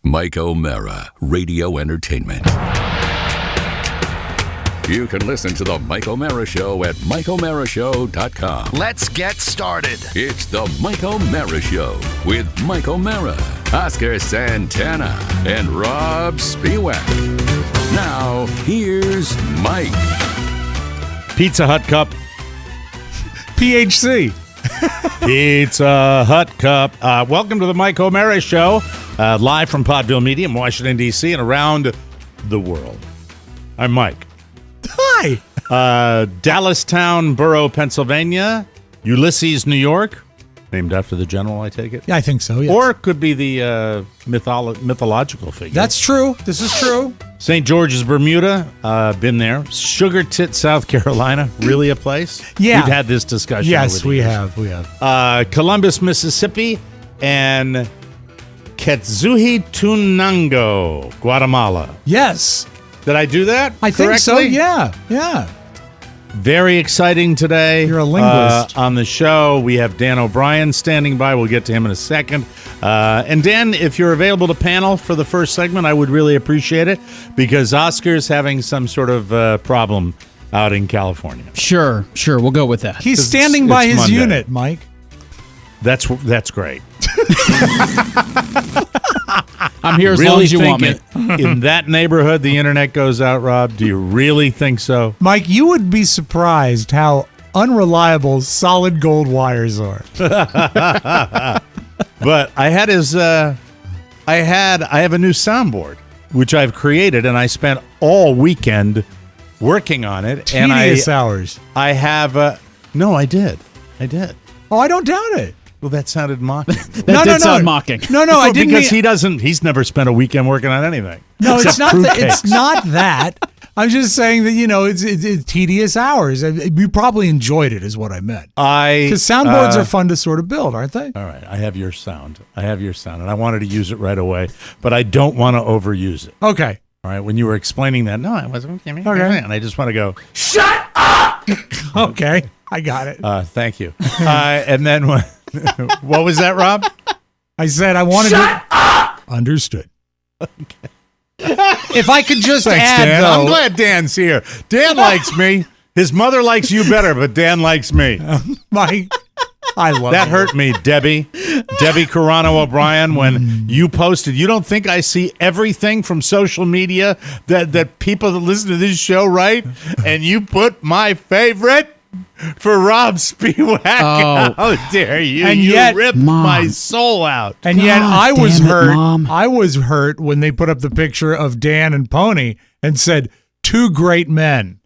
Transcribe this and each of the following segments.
Mike O'Mara, Radio Entertainment. You can listen to the Mike O'Mara Show at MikeO'MaraShow.com. Let's get started. It's the Mike O'Mara Show with Mike O'Mara, Oscar Santana, and Robb Spiewak. Now, here's Mike. Pizza Hut Cup. PHC. Pizza Hut Cup. Welcome to the Mike O'Mara Show, live from Podville Media in Washington, D.C. and around the world. I'm Mike. Hi. Dallastown Borough, Pennsylvania. Ulysses, New York. Named after the general, I take it? Yeah, I think so, yes. Or it could be the mythological figure. That's true. This is true. St. George's, Bermuda. Been there. Sugar Tit, South Carolina. Really a place? Yeah. We've had this discussion. Yes, we have. Columbus, Mississippi. And Quetzaltenango, Guatemala. Yes. Did I do that I think so, correctly? yeah. Very exciting today. You're a linguist. On the show, we have Dan O'Brien standing by. We'll get to him in a second. And Dan, if you're available to panel for the first segment, I would really appreciate it because Oscar's having some sort of problem out in California. Sure. We'll go with that. He's standing by his Monday. unit, Mike. That's great. I'm here as long as you want me. In that neighborhood, the internet goes out, Rob. Do you really think so? Mike, you would be surprised how unreliable solid gold wires are. But I had I have a new soundboard, which I've created, and I spent all weekend working on it. Tedious hours. I have no, I did. Oh, I don't doubt it. Well, that sounded mocking. That did sound mocking. No, I didn't. Because he's never spent a weekend working on anything. No, it's not. Fruitcakes. It's not that. I'm just saying that it's tedious hours. You probably enjoyed it, is what I meant. Because soundboards are fun to sort of build, aren't they? All right, I have your sound, and I wanted to use it right away, but I don't want to overuse it. Okay. All right. When you were explaining that, no, I wasn't. Okay. And I just want to go. Shut up. Okay, I got it. Thank you. And then what was that, Rob? I said I wanted Shut up! Understood. Okay. If I could just add, Dan. though. I'm glad Dan's here. Dan likes me. His mother likes you better, but Dan likes me. Mike, I love that. you. Hurt me, Debbie Carano O'Brien, when you posted. You don't think I see everything from social media that people that listen to this show write? And you put my favorite for Robb Spiewak. Oh. How dare you? And you yet, ripped my soul out. And yet I was hurt. Mom. I was hurt when they put up the picture of Dan and Pony and said, 2 great men.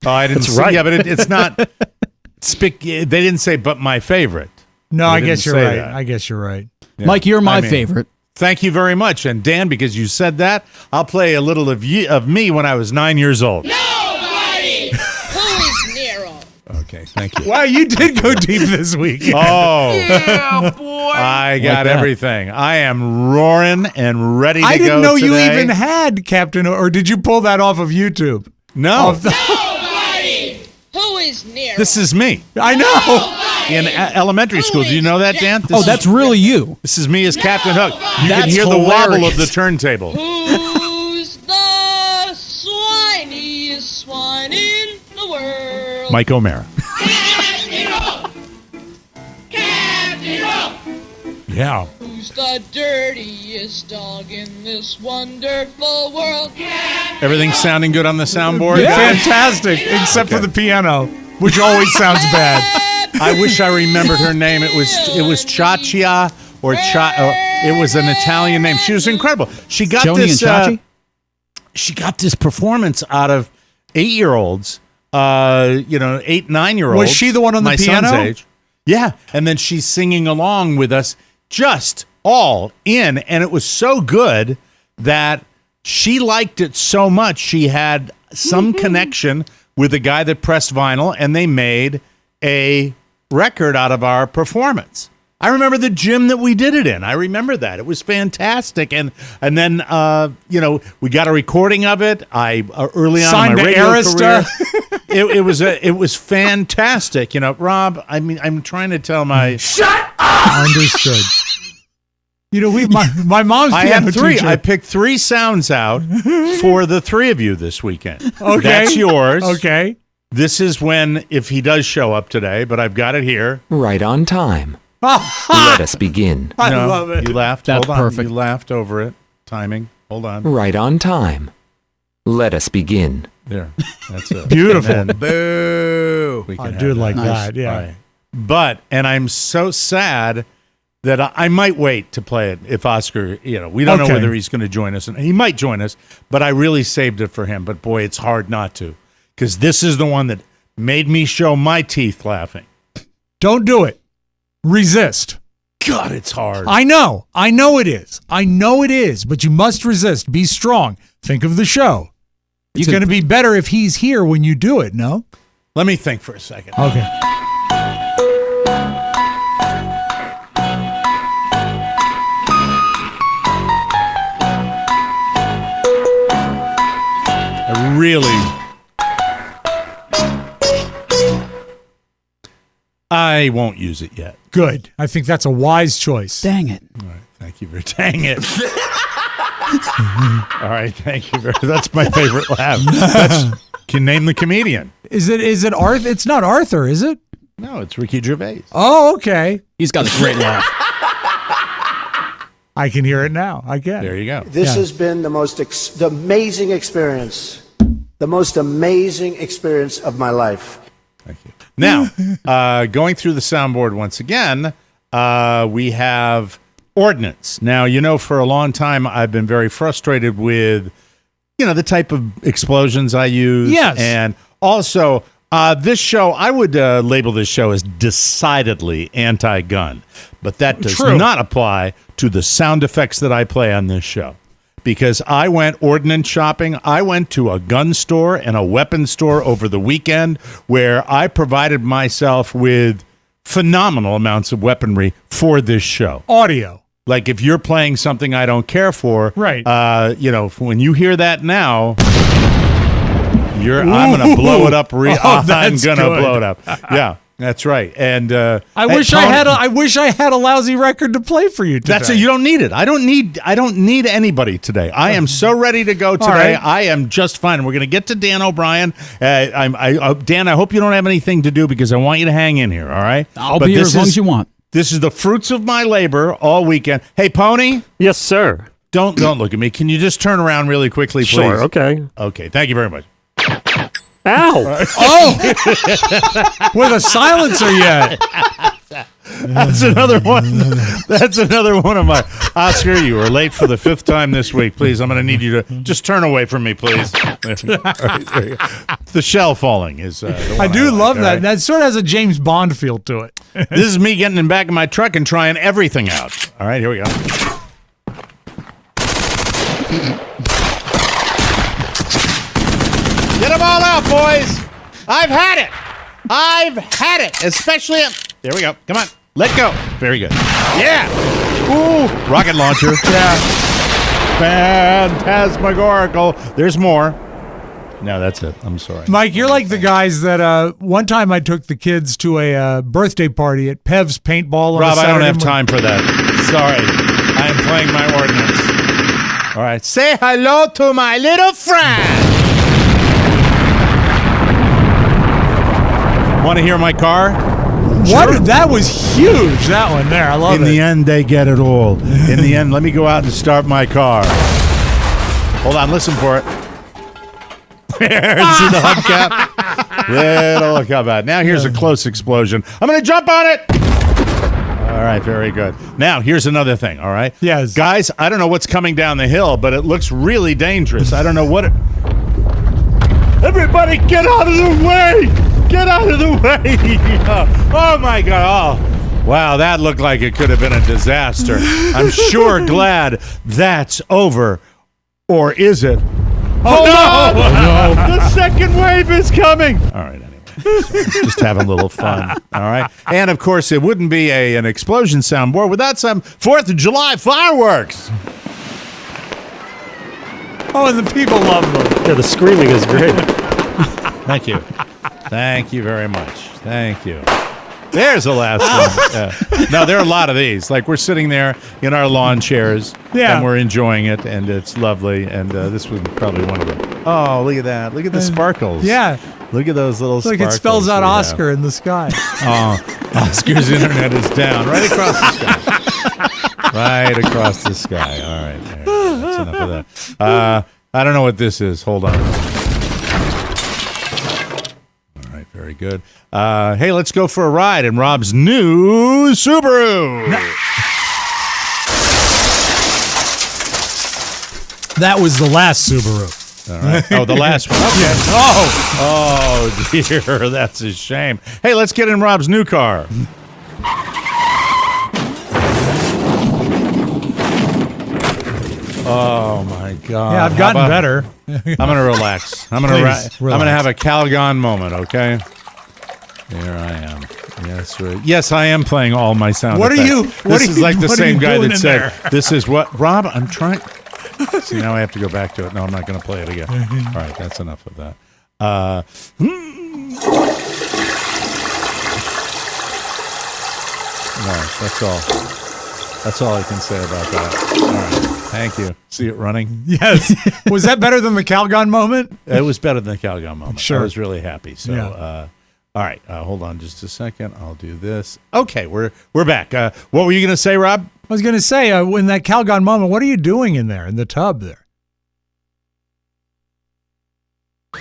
Oh, I didn't That's see. right. Yeah, but it's not. They didn't say, but my favorite. No, They I didn't guess you're say right. that. I guess you're right. Yeah. Mike, you're my favorite. Thank you very much. And Dan, because you said that, I'll play a little of me when I was 9 years old. Nobody! Who is Nero? Okay, thank you. Wow, you did go deep this week. Oh, Yeah, boy. I got that. everything. I am roaring and ready to go I didn't know you today. even had Captain, or did you pull that off of YouTube? No, Nobody! Who is Nero? this is me I know. in elementary school. Do you know that, Dan? Oh, that's really you. This is me as Captain Hook. You can That's hear the wobble of hilarious. the turntable. Who's the swiniest swine in the world? Mike O'Mara. Captain Hook! Captain Hook! Yeah. Who's the dirtiest dog in this wonderful world? Everything's sounding good on the soundboard? Yeah. guys? Fantastic, except for the piano, which always sounds bad. I wish I remembered her name. It was Chachia or it was an Italian name. She was incredible. She got Joni this. and Chachi? She got this performance out of 8-year-olds. 8-9-year-olds. Was she the one on the my piano? son's age. Yeah, and then she's singing along with us, just all in, and it was so good that she liked it so much. She had some connection with the guy that pressed vinyl, and they made a record out of our performance. I remember the gym that we did it in. I remember that. It was fantastic. And then, we got a recording of it. I early on Signed in my to radio Arista. career. It was fantastic. Rob, I'm trying to tell my... Understood. You know, my mom's I piano had 3. teacher. I picked 3 sounds out for the 3 of you this weekend. Okay. That's yours. Okay. This is when, if he does show up today, but I've got it here. Right on time. Let us begin. I love it. You laughed. That's Hold on. perfect. You laughed over it. Timing. Hold on. Right on time. Let us begin. There. That's it. Beautiful. And then Boo. we can I have do it like Nice. that. Yeah. Right. But, and I'm so sad that I might wait to play it if Oscar, we don't know Okay. whether he's going to join us. And he might join us, but I really saved it for him. But boy, it's hard not to, because this is the one that made me show my teeth laughing. Don't do it. Resist. God, it's hard. I know it is. But you must resist. Be strong. Think of the show. It's going to be better if he's here when you do it, no? Let me think for a second. Okay. I won't use it yet. Good. I think that's a wise choice. Dang it. All right, thank you for dang it. All right, thank you. That's my favorite laugh. Can name the comedian? Is it Arthur? It's not Arthur, is it? No, it's Ricky Gervais. Oh, okay. He's got a great laugh. I can hear it now. I can. There you go. This has been the most amazing experience, the most amazing experience of my life. Thank you. Now, going through the soundboard once again, we have ordnance. Now, for a long time, I've been very frustrated with, the type of explosions I use. Yes. And also, this show, I would label this show as decidedly anti-gun. But that does not apply to the sound effects that I play on this show. Because I went ordnance shopping. I went to a gun store and a weapon store over the weekend where I provided myself with phenomenal amounts of weaponry for this show. Audio. Like if you're playing something I don't care for, right? When you hear that now, I'm going to blow it up. I'm going to blow it up. Yeah. That's right, and I wish I had a lousy record to play for you today. That's it. You don't need it. I don't need anybody today. I am so ready to go today. Right. I am just fine. We're going to get to Dan O'Brien. Dan, I hope you don't have anything to do because I want you to hang in here. All right, I'll be here as long as you want. This is the fruits of my labor all weekend. Hey, Pony. Yes, sir. Don't look at me. Can you just turn around really quickly, please? Sure. Okay. Okay. Thank you very much. Ow! Oh, with a silencer yet. That's another one. That's another one of my. Oscar, you were late for the 5th time this week. Please, I'm going to need you to just turn away from me, please. The shell falling is. The one I do love that. Right? That sort of has a James Bond feel to it. This is me getting in the back of my truck and trying everything out. All right, here we go. Get them all out, boys. I've had it. Especially there we go. Come on. Let go. Very good. Yeah. Ooh. Rocket launcher. Yeah. Phantasmagorical. There's more. No, that's it. I'm sorry. Mike, you're like the guys that one time I took the kids to a birthday party at Pev's Paintball. Rob, I don't have time for that. Sorry. I am playing my ordinance. All right. Say hello to my little friend. Want to hear my car? What? Sure. That was huge, that one there. I love it. In the end, they get it all. In the end, let me go out and start my car. Hold on, listen for it. See the hubcap? Little hubcap. Now here's a close explosion. I'm going to jump on it. All right, very good. Now, here's another thing, all right? Yes. Guys, I don't know what's coming down the hill, but it looks really dangerous. I don't know what it... Everybody get out of the way! Get out of the way! Oh, my God. Oh, wow, that looked like it could have been a disaster. I'm sure glad that's over. Or is it? Oh, no! The second wave is coming! All right, anyway. Just having a little fun. All right? And, of course, it wouldn't be an explosion soundboard without some 4th of July fireworks. Oh, and the people love them. Yeah, the screaming is great. Thank you. Thank you very much. Thank you. There's the last one. Yeah. No, there are a lot of these. Like we're sitting there in our lawn chairs, and we're enjoying it, and it's lovely. And this was probably one of them. Oh, look at that! Look at the sparkles. Yeah. Look at those little sparkles. Like it spells out Oscar in the sky. Oh, Oscar's internet is down right across the sky. Right across the sky. All right. That's enough of that. I don't know what this is. Hold on. All right. Very good. Hey, let's go for a ride in Robb's new Subaru. That was the last Subaru. All right. Oh, the last one. Okay. Oh, dear. That's a shame. Hey, let's get in Robb's new car. Oh, my God. Yeah, I've gotten better. I'm going to relax. I'm going to have a Calgon moment, okay? Here I am. Yes, right. Yes, I am playing all my sound effects. This is like the same guy that said, this is what, Robb, I'm trying. See, now I have to go back to it. No, I'm not going to play it again. All right, that's enough of that. No, that's all. That's all I can say about that. All right, thank you. See it running? Yes. Was that better than the Calgon moment? It was better than the Calgon moment. Sure. I was really happy. So, all right, hold on just a second. I'll do this. Okay, we're back. What were you going to say, Robb? I was going to say, in that Calgon moment, what are you doing in there, in the tub there?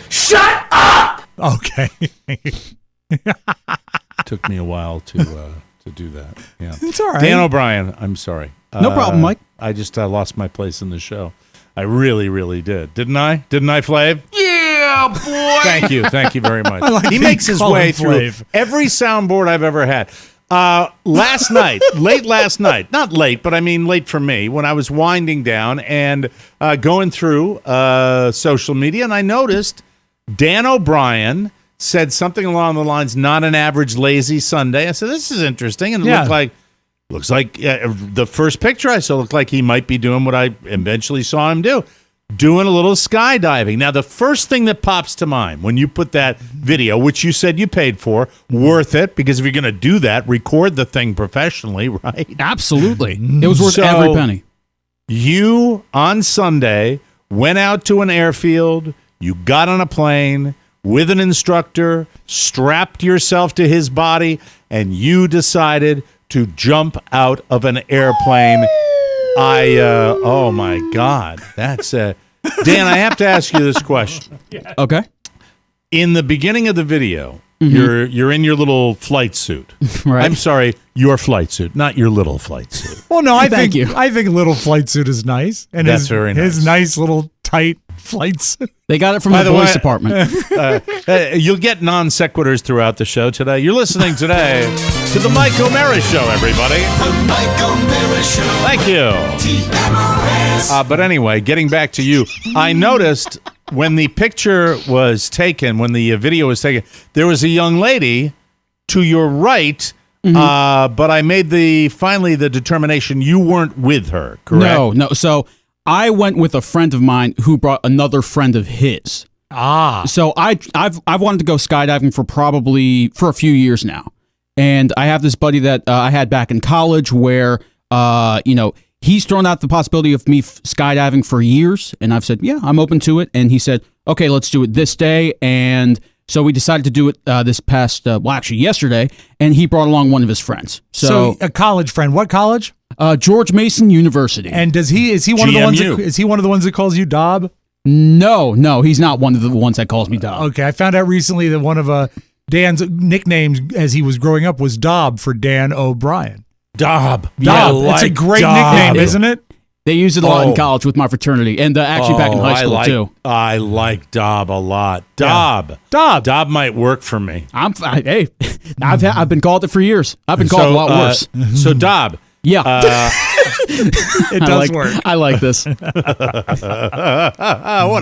Shut up! Okay. Took me a while to do that. Yeah, it's all right. Dan O'Brien, I'm sorry. No problem, Mike. I just lost my place in the show. I really, really did. Didn't I? Didn't I, Flav? Yeah, boy! Thank you very much. He makes his way through every soundboard I've ever had. Last night, late last night, not late, but I mean late for me, when I was winding down and going through social media, and I noticed Dan O'Brien said something along the lines, not an average lazy Sunday. I said, this is interesting. And it looks like the first picture I saw looked like he might be doing what I eventually saw him do. Doing a little skydiving. Now, the first thing that pops to mind when you put that video, which you said you paid for, worth it, because if you're going to do that, record the thing professionally, right? Absolutely. It was worth every penny. You, on Sunday, went out to an airfield, you got on a plane with an instructor, strapped yourself to his body, and you decided to jump out of an airplane. Oh my God, that's Dan, I have to ask you this question. Okay. In the beginning of the video, you're in your little flight suit. Right. I'm sorry, your flight suit, not your little flight suit. Well, no, I think little flight suit is nice, and that's very nice. His nice little tight flight suit. They got it from the police department. You'll get non sequiturs throughout the show today. You're listening today to the Mike O'Mara Show, everybody. The Mike O'Mara Show. Thank you. TMRS. But anyway, getting back to you, I noticed when the picture was taken, when the video was taken, there was a young lady to your right, but I made finally the determination you weren't with her, correct? No. So I went with a friend of mine who brought another friend of his. So I've wanted to go skydiving for a few years now. And I have this buddy that I had back in college where, he's thrown out the possibility of me skydiving for years. And I've said, yeah, I'm open to it. And he said, okay, let's do it this day. And so we decided to do it this past, yesterday. And he brought along one of his friends. So a college friend. What college? George Mason University. And is he one of the ones that calls you Dob? No, he's not one of the ones that calls me Dob. Okay, I found out recently that one of Dan's nicknames as he was growing up was Dob for Dan O'Brien. Dob. It's a great nickname, isn't it? They use it a lot in college with my fraternity, and actually back in high school too. I like Dob a lot. Dob might work for me. Hey, I've been called it for years. I've been called a lot worse. So Dob. Yeah. It does work. I like this. What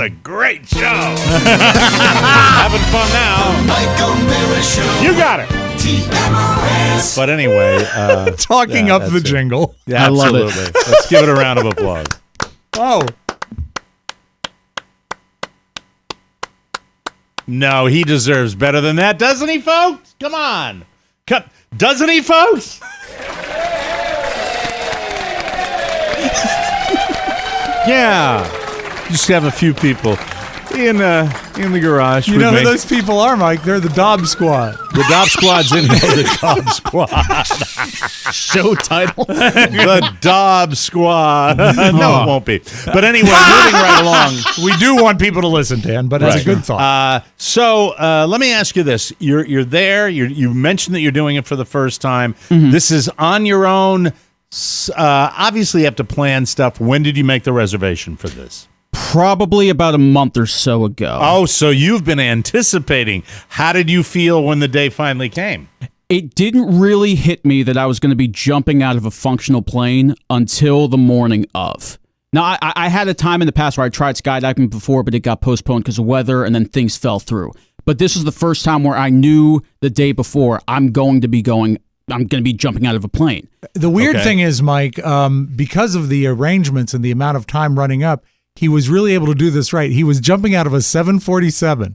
a great show. Having fun now. Mike O'Mara Show. You got it. TMRS. But anyway. Talking up the jingle. Yeah, I love absolutely. it. Let's give it a round of applause. Oh. No, he deserves better than that, doesn't he, folks? Come on. Doesn't he, folks? Yeah. Just have a few people in the garage. You know who those people are, Mike? They're the Dobb Squad. The Dobb Squad's in the Dobb Squad. Show title. The Dobb Squad. No, it won't be. But anyway, moving right along. We do want people to listen, Dan, but it's a good thought. So let me ask you this. You're there. You mentioned that you're doing it for the first time. Mm-hmm. This is on your own. Obviously, you have to plan stuff. When did you make the reservation for this? Probably about a month or so ago. Oh, so you've been anticipating. How did you feel when the day finally came? It didn't really hit me that I was going to be jumping out of a functional plane until the morning of. Now, I had a time in the past where I tried skydiving before, but it got postponed because of weather, and then things fell through. But this was the first time where I knew the day before I'm going to be jumping out of a plane. The weird thing is, Mike, because of the arrangements and the amount of time running up, he was really able to do this right. He was jumping out of a 747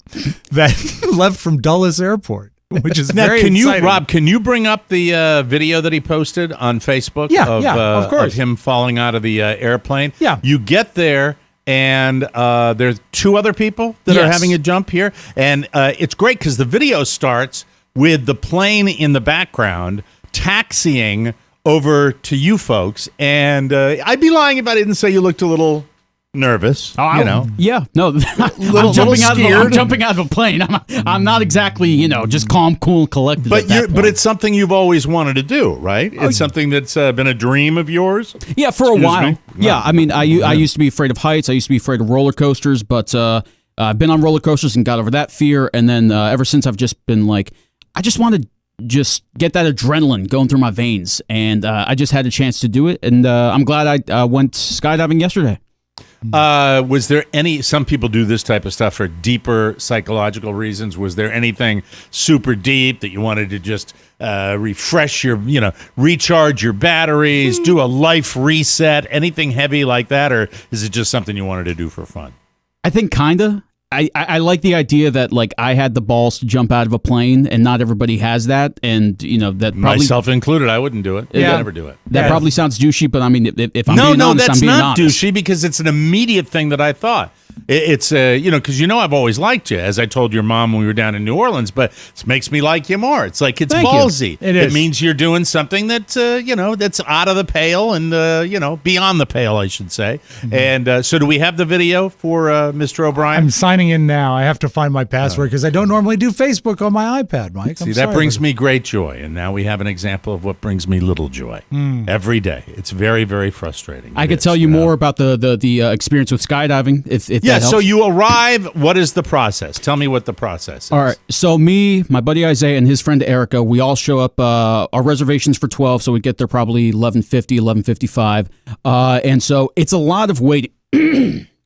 that left from Dulles Airport, which is very exciting. Rob, can you bring up the video that he posted on Facebook of course. Of him falling out of the airplane? Yeah. You get there, and there's two other people that are having a jump here. And it's great because the video starts with the plane in the background taxiing over to you folks. And I'd be lying if I didn't say you looked a little nervous, Yeah, no, I'm jumping out of a plane. I'm not exactly, just calm, cool, and collected. But it's something you've always wanted to do, right? It's something that's been a dream of yours. Yeah, for a while. Yeah, I mean, I used to be afraid of heights. I used to be afraid of roller coasters, but I've been on roller coasters and got over that fear. And then ever since, I've just been like, I just want to just get that adrenaline going through my veins, and I just had a chance to do it, and I'm glad I went skydiving yesterday. Was there some people do this type of stuff for deeper psychological reasons? Was there anything super deep that you wanted to just refresh recharge your batteries, do a life reset, anything heavy like that? Or is it just something you wanted to do for fun? I think kinda. I like the idea that I had the balls to jump out of a plane, and not everybody has that, and that probably, myself included, I wouldn't do it. I'd never do it. That probably sounds douchey, but I mean, if I'm being honest, that's I'm being not honest. douchey because it's an immediate thing that I thought. It's because I've always liked you, as I told your mom when we were down in New Orleans, but it makes me like you more. It's like it's ballsy. It means you're doing something that's that's out of the pale and beyond the pale, I should say. Mm-hmm. And so, do we have the video for Mr. O'Brien? I'm signing in now. I have to find my password because I don't normally do Facebook on my iPad, Mike. That brings me great joy, and now we have an example of what brings me little joy every day. It's very, very frustrating. I could tell you more about the experience with skydiving if that helps. So you arrive. What is the process? Tell me what the process is. All right. So me, my buddy Isaiah, and his friend Erica, we all show up. Our reservation's for 12, so we get there probably 11:50, 11:55. And so it's a lot of waiting.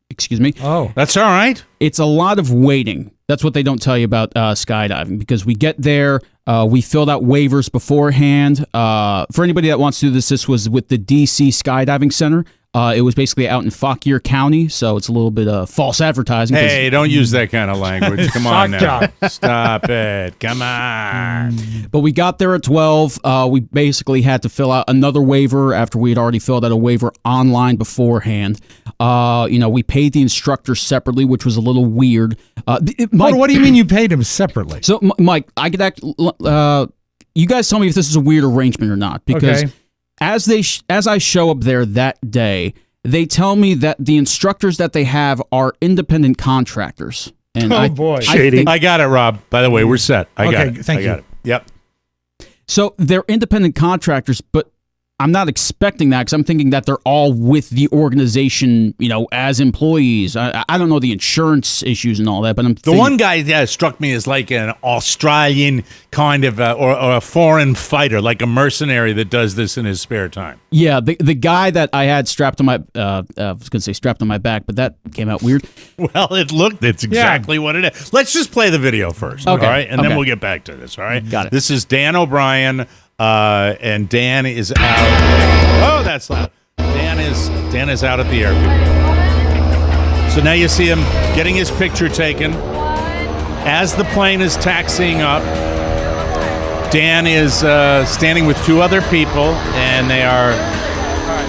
Excuse me. Oh, that's all right. It's a lot of waiting. That's what they don't tell you about skydiving, because we get there, we filled out waivers beforehand. For anybody that wants to do this was with the DC Skydiving Center. It was basically out in Fauquier County, so it's a little bit of false advertising. Hey, don't use that kind of language. Come on now. Stop it. Come on. But we got there at 12. We basically had to fill out another waiver after we had already filled out a waiver online beforehand. We paid the instructor separately, which was a little weird. Mike, what do you mean you paid him separately? So, Mike, I could you guys tell me if this is a weird arrangement or not, because... Okay. As I show up there that day, they tell me that the instructors that they have are independent contractors. And boy. Shady. I got it, Rob. By the way, we're set. I got it. Thank you. Got it. Yep. So they're independent contractors, but I'm not expecting that because I'm thinking that they're all with the organization, as employees. I don't know the insurance issues and all that, but the one guy struck me as like an Australian kind of or a foreign fighter, like a mercenary that does this in his spare time. Yeah, the guy that I had strapped on my I was going to say strapped on my back, but that came out weird. Well, it's exactly what it is. Let's just play the video first, all right, and then we'll get back to this. All right, got it. This is Dan O'Brien. And Dan is out. Oh, that's loud. Dan is out at the airfield. So now you see him getting his picture taken as the plane is taxiing up. Dan is standing with 2 other people, and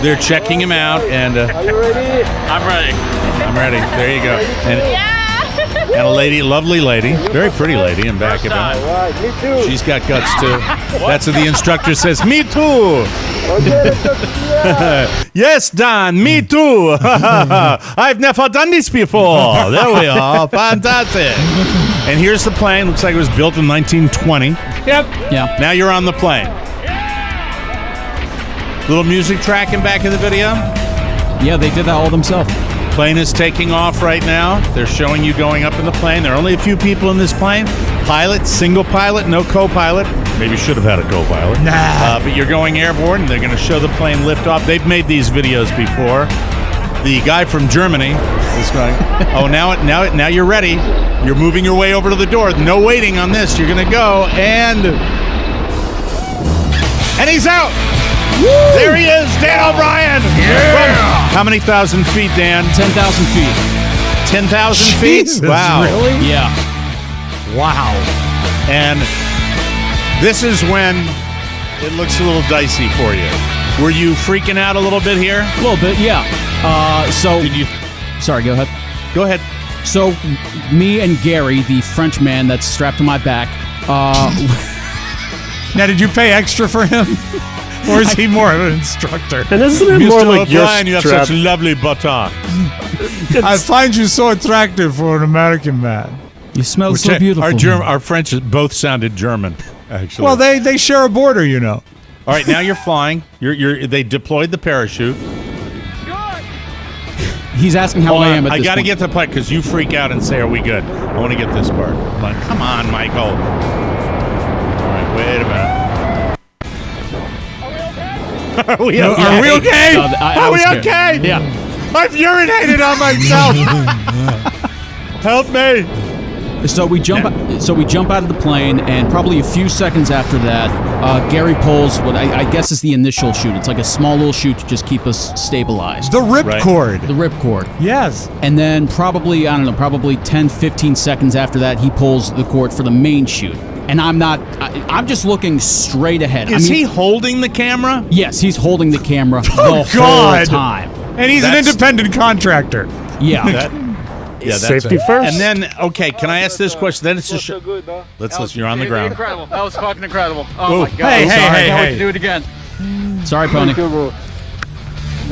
they're checking him out. And Are you ready? I'm ready. I'm ready. There you go. And a lady, lovely lady, very pretty lady in back of him. All right, me too. She's got guts too. That's what the instructor says. Me too. Yes, Dan, me too. I've never done this before. There we are. Fantastic. And here's the plane. Looks like it was built in 1920. Yep. Yeah. Now you're on the plane. Little music track in back of the video. Yeah, they did that all themselves. Plane is taking off right now. They're showing you going up in the plane. There are only a few people in this plane. Pilot, single pilot, no co-pilot. Maybe should have had a co-pilot. Nah. But you're going airborne, and they're going to show the plane lift off. They've made these videos before. The guy from Germany is going, oh, now you're ready. You're moving your way over to the door. No waiting on this. You're going to go, and he's out. Woo! There he is, Dan O'Brien. Yeah. How many thousand feet, Dan? 10,000 feet. 10,000 feet? Jesus, Wow. Really? Yeah. Wow. And this is when it looks a little dicey for you. Were you freaking out a little bit here? A little bit, yeah. Did you? Sorry, go ahead. Go ahead. So, me and Gary, the French man that's strapped to my back, Now, did you pay extra for him? Or is he more of an instructor? And isn't it more like your O'Brien, you have strap? such lovely buttocks. I find you so attractive for an American man. you smell so beautiful. Our French both sounded German, actually. Well, they share a border, you know. All right, now you're flying. They deployed the parachute. He's asking how I am at I this got to point. get to the part because you freak out and say, "Are we good?" I want to get this part. Come on, Michael. All right, wait a minute. Are we okay? Are we okay? No, I Are was we scared. okay? Yeah. I've urinated on myself. Help me. So we jump out of the plane, and probably a few seconds after that, Gary pulls what I guess is the initial chute. It's like a small little chute to just keep us stabilized. The ripcord. The ripcord. Yes. And then probably 10, 15 seconds after that, he pulls the cord for the main chute. And I'm just looking straight ahead. Is he holding the camera? Yes, he's holding the camera the whole time. And he's an independent contractor. Yeah. That's Safety first. And then, okay, can I ask this question? Then it's just let's listen. You're on the ground. Incredible. That was fucking incredible. Oh my god. Hey, Sorry. hey, Can't wait hey. to do it again. Sorry, Pony.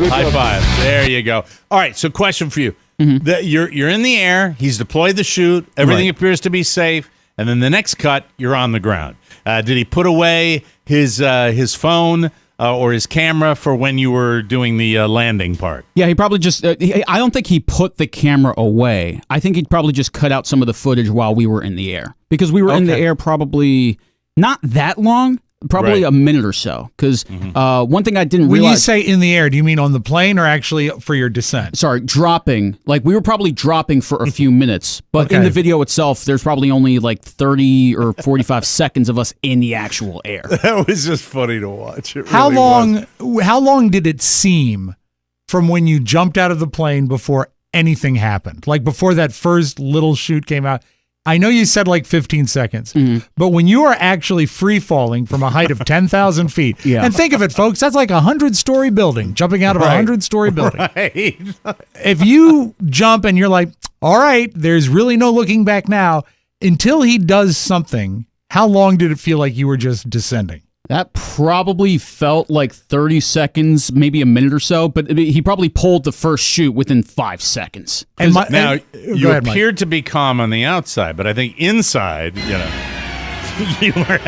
High five. There you go. All right, so question for you. You're in the air. He's deployed the chute. Everything appears to be safe. And then the next cut, you're on the ground. Did he put away his phone or his camera for when you were doing the landing part? Yeah, he probably just... I don't think he put the camera away. I think he'd probably just cut out some of the footage while we were in the air. Because we were in the air probably not that long, probably a minute or so. Because one thing I didn't realize... When you say in the air, do you mean on the plane or actually for your descent? Sorry, dropping. Like, we were probably dropping for a few minutes. But in the video itself, there's probably only like 30 or 45 seconds of us in the actual air. That was just funny to watch. It How really How long did it seem from when you jumped out of the plane before anything happened? Like before that first little chute came out? I know you said like 15 seconds, but when you are actually free falling from a height of 10,000 feet, and think of it, folks, that's like a 100-story building, jumping out of a 100-story building. Right. If you jump and you're like, all right, there's really no looking back now, until he does something, how long did it feel like you were just descending? That probably felt like 30 seconds, maybe a minute or so, but he probably pulled the first chute within 5 seconds. Now, you ahead, Mike. appeared to be calm on the outside, but I think inside, you were...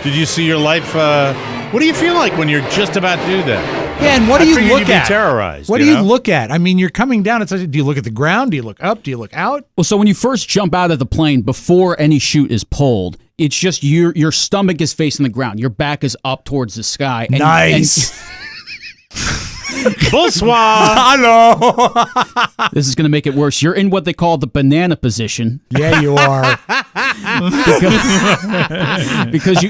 Did you see your life... what do you feel like when you're just about to do that? Yeah, and what do you look you'd be at? Terrorized. What do you look at? I mean, you're coming down. It's like, do you look at the ground? Do you look up? Do you look out? Well, so when you first jump out of the plane, before any chute is pulled, it's just your stomach is facing the ground. Your back is up towards the sky. And, nice. Bonsoir. Hello. This is going to make it worse. You're in what they call the banana position. Yeah, you are. because you...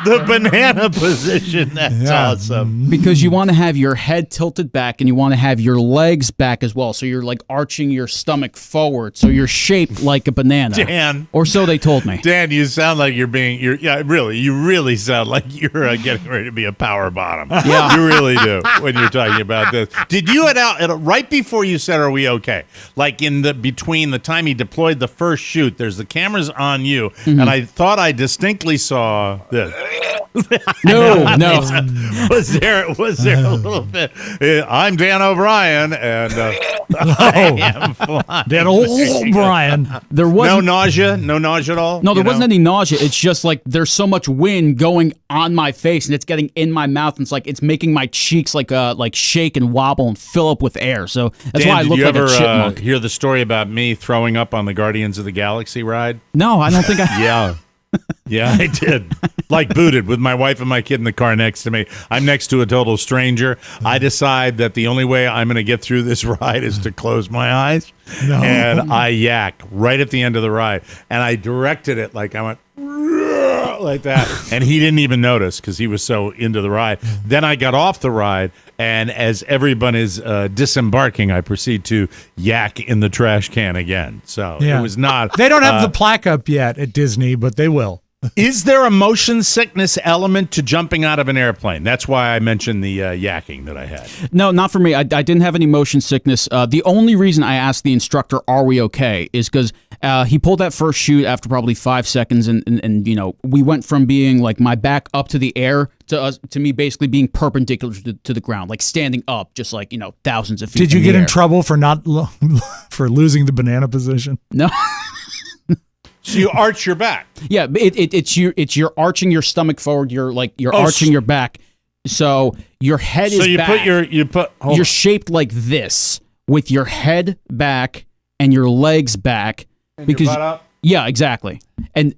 The banana position. That's awesome. Because you want to have your head tilted back and you want to have your legs back as well. So you're like arching your stomach forward. So you're shaped like a banana. Dan. Or so they told me. Dan, you sound like you really sound like you're getting ready to be a power bottom. Yeah. You really do when you're talking about this. Did you right before you said, are we okay? Like between the time he deployed the first shoot, there's the cameras on you, and I thought I distinctly saw this. No. Was there a little bit? I'm Dan O'Brien, and I am Flyin. Dan O'Brien. There was no nausea at all. No, there wasn't any nausea. It's just like there's so much wind going on my face, and it's getting in my mouth. And it's like it's making my cheeks like shake and wobble and fill up with air. So that's Dan, why I look like a chipmunk. Hear the story about me throwing up on the Guardians of the Galaxy ride? No, I don't think I. Yeah. Yeah, I did. Like booted with my wife and my kid in the car next to me. I'm next to a total stranger. I decide that the only way I'm going to get through this ride is to close my eyes. No. And I yak right at the end of the ride. And I directed it like I went like that. And he didn't even notice because he was so into the ride. Then I got off the ride. And as everyone is disembarking, I proceed to yak in the trash can again. So it was not. They don't have the plaque up yet at Disney, but they will. Is there a motion sickness element to jumping out of an airplane? That's why I mentioned the yakking that I had. No, not for me. I didn't have any motion sickness. The only reason I asked the instructor, "Are we okay?" is because he pulled that first chute after probably 5 seconds, and we went from being like my back up to the air to me basically being perpendicular to the ground, like standing up, just like thousands of feet. Did you get in in trouble for for losing the banana position? No. So you arch your back. Yeah, it's you're arching your stomach forward. You're arching your back, so your head is. So you back. You're shaped like this with your head back and your legs back and because your butt up? Yeah, exactly, and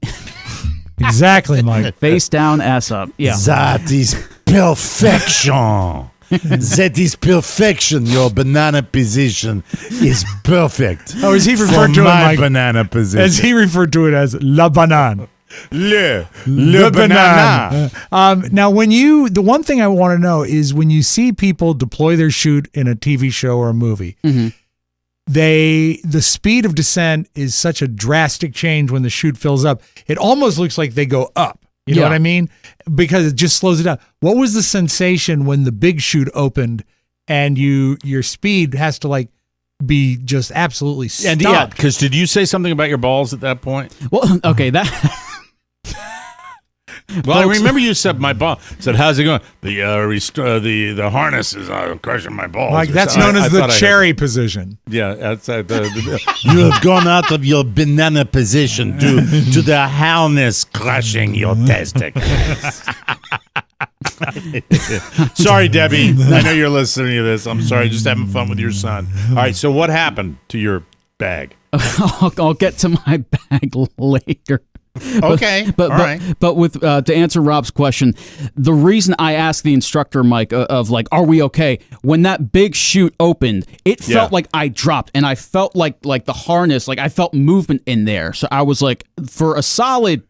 exactly, Mike. Face down, ass up. Yeah, that is perfection. That is perfection. Your banana position is perfect. Oh, is he referred to it like banana position? As he referred to it as la banane. Le banana. Now, the one thing I want to know is when you see people deploy their chute in a TV show or a movie, the speed of descent is such a drastic change when the chute fills up. It almost looks like they go up. You know what I mean? Because it just slows it down. What was the sensation when the big chute opened and your speed has to be just absolutely stopped? And yeah, because did you say something about your balls at that point? Well, okay, that. Well, I remember you said my ball. Said, how's it going? The harness is crushing my balls. Like that's known as the cherry position. Yeah, outside you have gone out of your banana position to the harness crushing your testicles. Sorry, Debbie. I know you're listening to this. I'm sorry. Just having fun with your son. All right. So what happened to your bag? I'll get to my bag later. Okay, but all right. But with to answer Rob's question, the reason I asked the instructor, Mike, of are we okay? When that big chute opened, it felt like I dropped, and I felt like the harness, I felt movement in there. So I was like, for a solid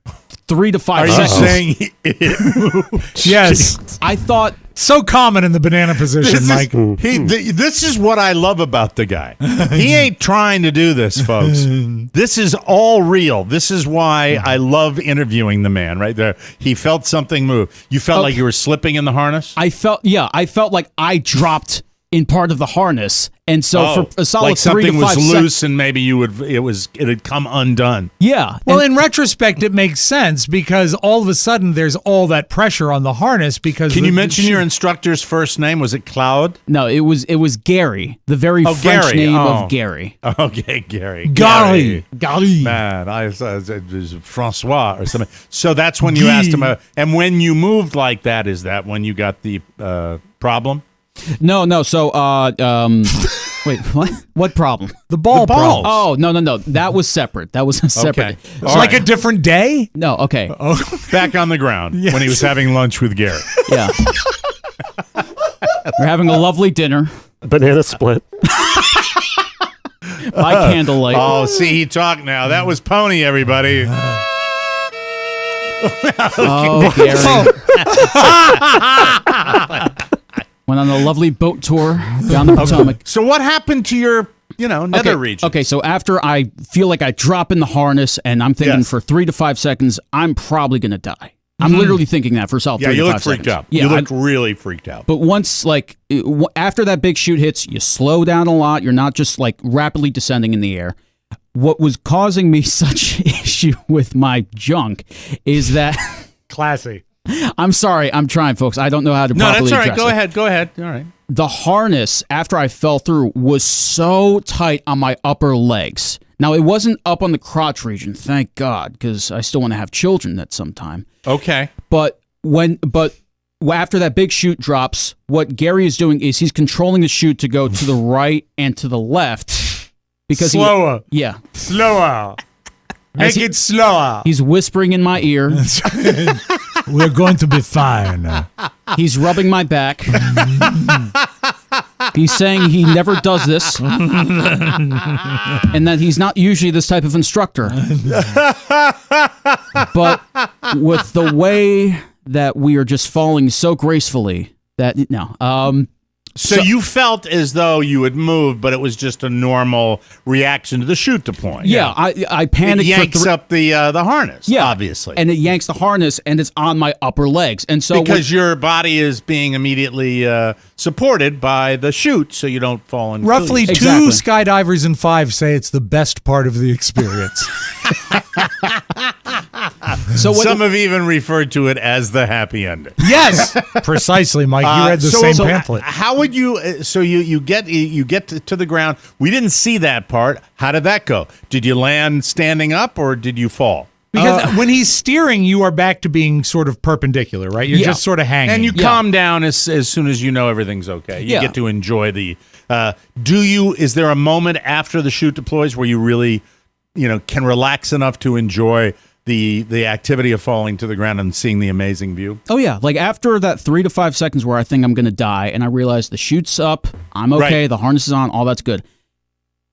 3 to 5 seconds. Are you saying it moved? Yes. I thought. So common in the banana position, Mike. This is what I love about the guy. He ain't trying to do this, folks. This is all real. This is why I love interviewing the man right there. He felt something move. You felt like you were slipping in the harness? I felt like I dropped in part of the harness, and so for a solid 3 to 5 something was seconds, loose, and maybe it had come undone. Yeah. Well, in retrospect, it makes sense because all of a sudden there's all that pressure on the harness. Because can you mention your instructor's first name? Was it Cloud? No, it was Gary, the very French name of Gary. Okay, Gary. Gary. Man, it was Francois or something. So that's when you asked him. And when you moved like that, is that when you got the problem? No. So, wait, what? What problem? The ball problem. Oh, no. That was separate. That was a separate. Okay. It's like a different day? No, okay. Back on the ground when he was having lunch with Gary. Yeah. We're having a lovely dinner. Banana split. By candlelight. Oh, see, he talked now. That was Pony, everybody. Oh, Gary. Went on a lovely boat tour down the Potomac. So what happened to your, nether region? Okay, so after I feel like I drop in the harness and I'm thinking for 3 to 5 seconds, I'm probably going to die. I'm literally thinking that for self. Yeah, you look freaked out. Yeah, you look really freaked out. But once, after that big chute hits, you slow down a lot. You're not just, rapidly descending in the air. What was causing me such issue with my junk is that... Classy. I'm sorry. I'm trying, folks. I don't know how to properly that's all right. address it. Go ahead. All right. The harness, after I fell through, was so tight on my upper legs. Now, it wasn't up on the crotch region, thank God, because I still want to have children at some time. Okay. But after that big chute drops, what Gary is doing is he's controlling the chute to go to the right and to the left. Because slower. Slower. Make it slower. He's whispering in my ear. We're going to be fine. He's rubbing my back. He's saying he never does this. And that he's not usually this type of instructor. But with the way that we are just falling so gracefully, So you felt as though you had moved, but it was just a normal reaction to the chute to point. Yeah, I panicked. It yanks up the harness, obviously. And it yanks the harness, and it's on my upper legs. And so because your body is being immediately supported by the chute, so you don't fall in. Roughly two skydivers in 5 say it's the best part of the experience. So some have even referred to it as the happy ending. Yes, precisely, Mike. You read the same pamphlet. How would you? So you get to the ground. We didn't see that part. How did that go? Did you land standing up or did you fall? Because when he's steering, you are back to being sort of perpendicular, right? You're just sort of hanging, and you calm down as soon as you know everything's okay. You get to enjoy the. Is there a moment after the chute deploys where you really, can relax enough to enjoy the activity of falling to the ground and seeing the amazing view? Oh, yeah. After that 3 to 5 seconds where I think I'm going to die and I realize the chute's up, I'm okay, right. The harness is on, all that's good.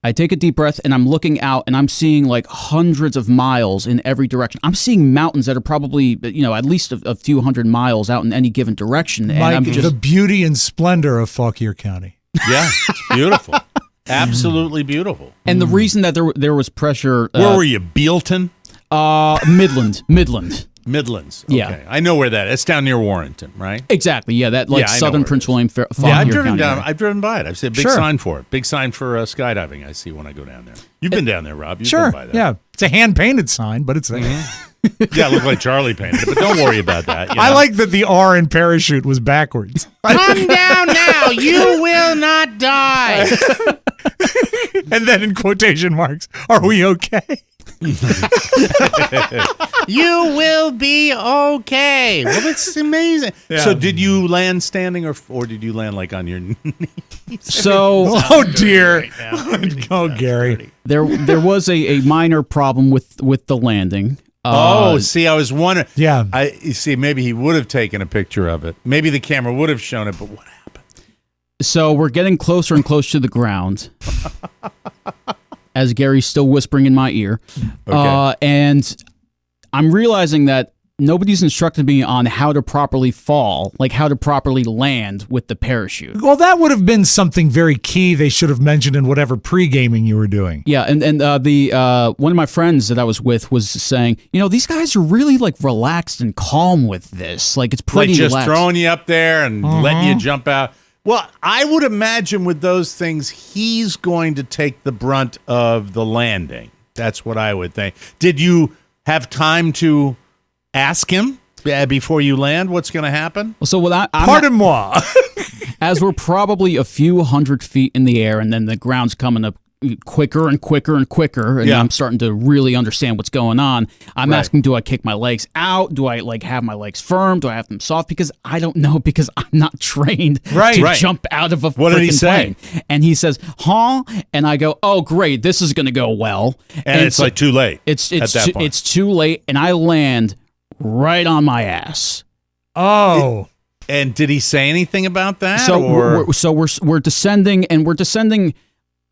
I take a deep breath and I'm looking out and I'm seeing hundreds of miles in every direction. I'm seeing mountains that are probably, at least a few hundred miles out in any given direction. And Mike, the beauty and splendor of Fauquier County. Yeah, it's beautiful. Absolutely beautiful. And the reason that there was pressure... Where were you, Bealton? Midlands. Okay. Yeah, I know where that is. It's down near Warrenton, right? Exactly. Yeah, that southern Prince William. I've driven down. I've driven by it. I've seen a big sign for it. Big sign for skydiving. I see when I go down there. You've been down there, Rob. You've been by that. Yeah, it's a hand painted sign, but it's there. Yeah, it looked like Charlie painted it, but don't worry about that. I like that the R in parachute was backwards. Come down now. You will not die. And then in quotation marks, are we okay? You will be okay. Well, that's amazing. Yeah. So did you land standing or did you land on your knees? So, oh dear. Right oh, Gary. There was a minor problem with the landing. See, I was wondering. Yeah. Maybe he would have taken a picture of it. Maybe the camera would have shown it, but what happened? So we're getting closer and closer to the ground. As Gary's still whispering in my ear. Okay. And I'm realizing that nobody's instructed me on how to properly fall, how to properly land with the parachute. Well, that would have been something very key they should have mentioned in whatever pre-gaming you were doing. Yeah, and the one of my friends that I was with was saying, these guys are really relaxed and calm with this. It's pretty just relaxed. Throwing you up there and letting you jump out. Well, I would imagine with those things, he's going to take the brunt of the landing. That's what I would think. Did you have time to ask him before you land what's going to happen? So Pardon-moi. As we're probably a few hundred feet in the air and then the ground's coming up quicker and quicker and quicker, and I'm starting to really understand what's going on. I'm asking, do I kick my legs out? Do I have my legs firm? Do I have them soft? Because I don't know, because I'm not trained to jump out of a freaking plane. And he says, huh? And I go, oh, great, this is going to go well. And it's too late. It's too late, and I land right on my ass. Oh. And did he say anything about that? So we're descending, and we're descending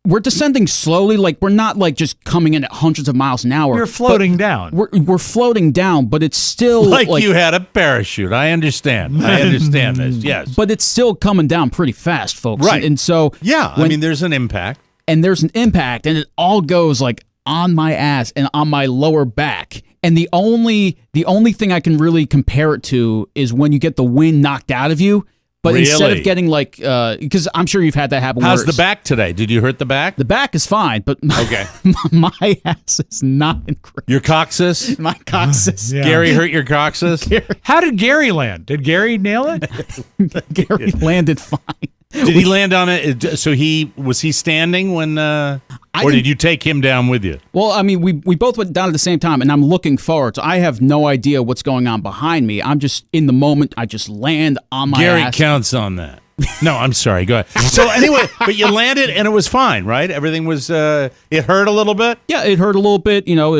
we're descending slowly. Like, we're not like just coming in at hundreds of miles an hour. You're floating down. We're floating down, but it's still like you had a parachute. I understand. I understand this. Yes, but it's still coming down pretty fast, folks. Right. And so I mean, there's an impact, and it all goes like on my ass and on my lower back. And the only thing I can really compare it to is when you get the wind knocked out of you. But instead of getting like, because I'm sure you've had that happen. How's the back today? Did you hurt the back? The back is fine, but okay, my ass is not great. Your coccyx? My coccyx. Yeah. Gary hurt your coccyx? How did Gary land? Did Gary nail it? Gary landed fine. Did he land on it? So was he standing when, or did you take him down with you? Well, I mean, we both went down at the same time, and I'm looking forward. So I have no idea what's going on behind me. I'm just in the moment. I just land on my Gary ass. counts on that. No, I'm sorry. Go ahead. So anyway, but you landed and it was fine, right? Everything was. It hurt a little bit. Yeah, it hurt a little bit. You know,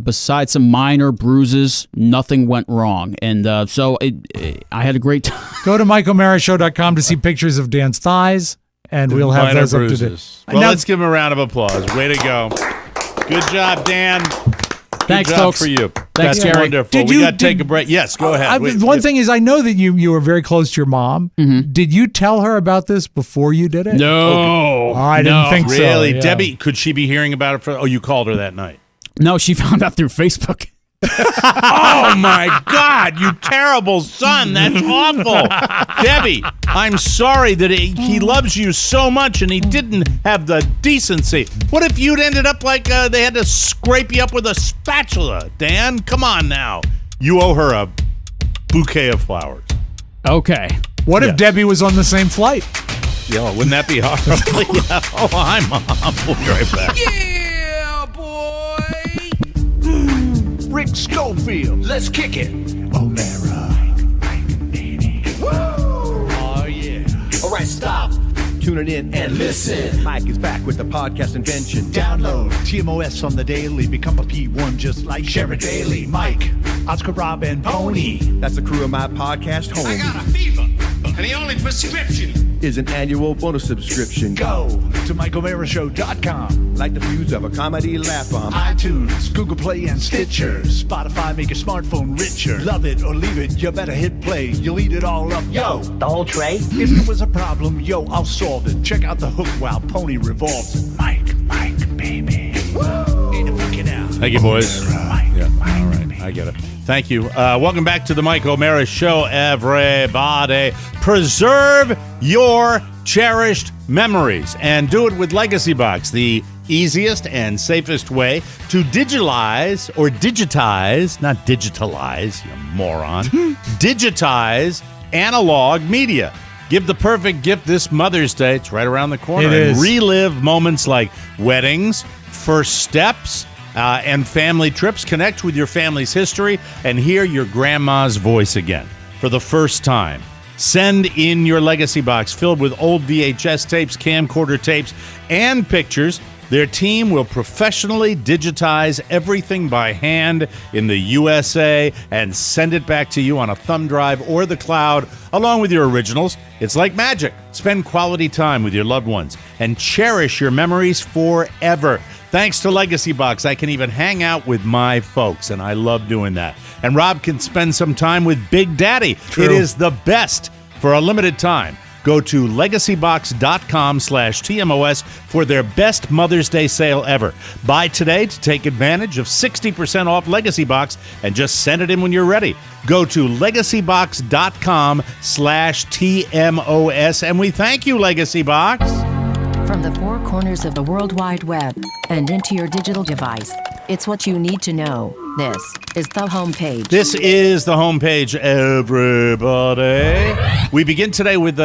besides some minor bruises, nothing went wrong, and so I had a great time. Go to MikeO'MaraShow.com to see pictures of Dan's thighs, and we'll have minor those bruises. up to date. Well, Now, let's give him a round of applause. Way to go! Good job, Dan. Thanks, Good job folks. for you. Thanks, That's Gary. wonderful. We got to take a break. Yes, go ahead. One thing is, I know that you were very close to your mom. Mm-hmm. Did you tell her about this before you did it? No. Okay. I didn't think so. Really? Yeah. Debbie, could she be hearing about it? You called her that night. No, she found out through Facebook. Oh, my God, you terrible son. That's awful. Debbie, I'm sorry that he loves you so much and he didn't have the decency. What if you'd ended up like they had to scrape you up with a spatula, Dan? Come on now. You owe her a bouquet of flowers. Okay. What if Debbie was on the same flight? Yeah, wouldn't that be horrible? Yeah. Oh, hi, Mom. We'll be right back. Yeah, boy. Rick Schofield. Let's kick it. O'Mara. Woo! Oh, yeah. All right, stop. Tune it in and listen. Mike is back with the podcast invention. Download TMOS on the daily. Become a P1 just like Sheriff Daily. Mike, Oscar, Rob, and Pony. That's the crew of my podcast home. I got a fever, and the only prescription is an annual bonus subscription. Go to MikeO'MaraShow.com. Like the views of a comedy laugh bomb. iTunes, Google Play, and Stitcher. Spotify, make your smartphone richer. Love it or leave it, you better hit play. You'll eat it all up, yo. The whole tray? If there was a problem, yo, I'll solve it. Check out the hook while Pony revolves. Mike, baby. Woo! Need to fuck it out. Thank you, boys. Yeah. All right. I get it. Thank you. Welcome back to the Mike O'Mara Show, everybody. Preserve your cherished memories and do it with Legacy Box, the easiest and safest way to digitalize, not digitalize, you moron, digitize analog media. Give the perfect gift this Mother's Day. It's right around the corner. It is. And relive moments like weddings, first steps, and family trips. Connect with your family's history and hear your grandma's voice again for the first time. Send in your Legacy Box filled with old VHS tapes, camcorder tapes, and pictures. Their team will professionally digitize everything by hand in the USA and send it back to you on a thumb drive or the cloud, along with your originals. It's like magic. Spend quality time with your loved ones and cherish your memories forever. Thanks to Legacy Box, I can even hang out with my folks, and I love doing that. And Rob can spend some time with Big Daddy. True. It is the best for a limited time. Go to legacybox.com/TMOS for their best Mother's Day sale ever. Buy today to take advantage of 60% off Legacy Box and just send it in when you're ready. Go to legacybox.com/TMOS and we thank you, Legacy Box. From the four corners of the World Wide Web and into your digital device, it's what you need to know. This is the homepage. This is the homepage, everybody. We begin today with,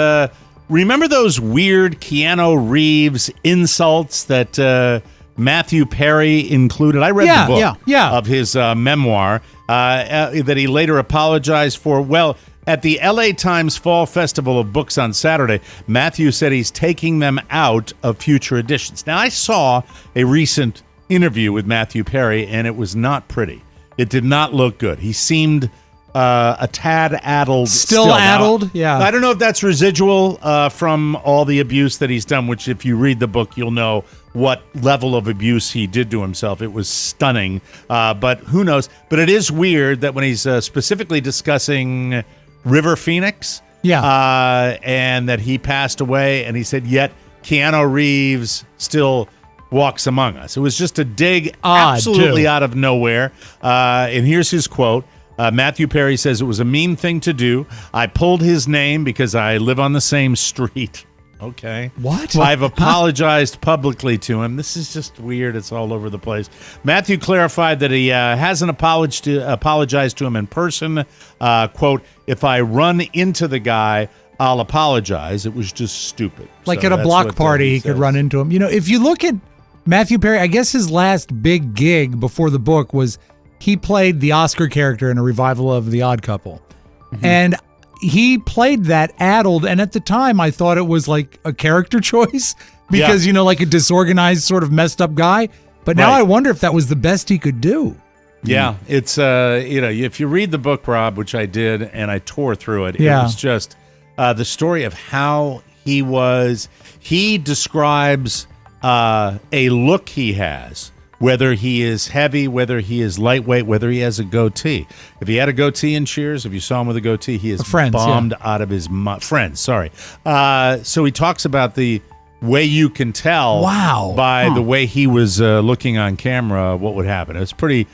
remember those weird Keanu Reeves insults that Matthew Perry included? I read the book of his memoir that he later apologized for. Well, at the LA Times Fall Festival of Books on Saturday, Matthew said he's taking them out of future editions. Now, I saw a recent interview with Matthew Perry, and it was not pretty. It did not look good. He seemed a tad addled. Still addled? Now, yeah. I don't know if that's residual from all the abuse that he's done, which if you read the book, you'll know what level of abuse he did to himself. It was stunning, but who knows? But it is weird that when he's specifically discussing River Phoenix, and that he passed away, and he said, yet Keanu Reeves still walks among us. It was just a dig absolutely out of nowhere. And here's his quote. Matthew Perry says, it was a mean thing to do. I pulled his name because I live on the same street. Okay. What? I've apologized publicly to him. This is just weird. It's all over the place. Matthew clarified that he hasn't apologized to him in person. Quote, if I run into the guy, I'll apologize. It was just stupid. Like at a block party, he could run into him. You know, if you look at Matthew Perry, I guess his last big gig before the book was he played the Oscar character in a revival of The Odd Couple. Mm-hmm. And he played that addled, and at the time I thought it was like a character choice because, you know, like a disorganized sort of messed up guy. But now I wonder if that was the best he could do. Yeah, it's, you know, if you read the book, Rob, which I did, and I tore through it, it was just the story of how he describes a look he has, whether he is heavy, whether he is lightweight, whether he has a goatee. If he had a goatee in Cheers, if you saw him with a goatee, he is bombed out of his mind. Friends, sorry. So he talks about the way you can tell by the way he was looking on camera what would happen. It's pretty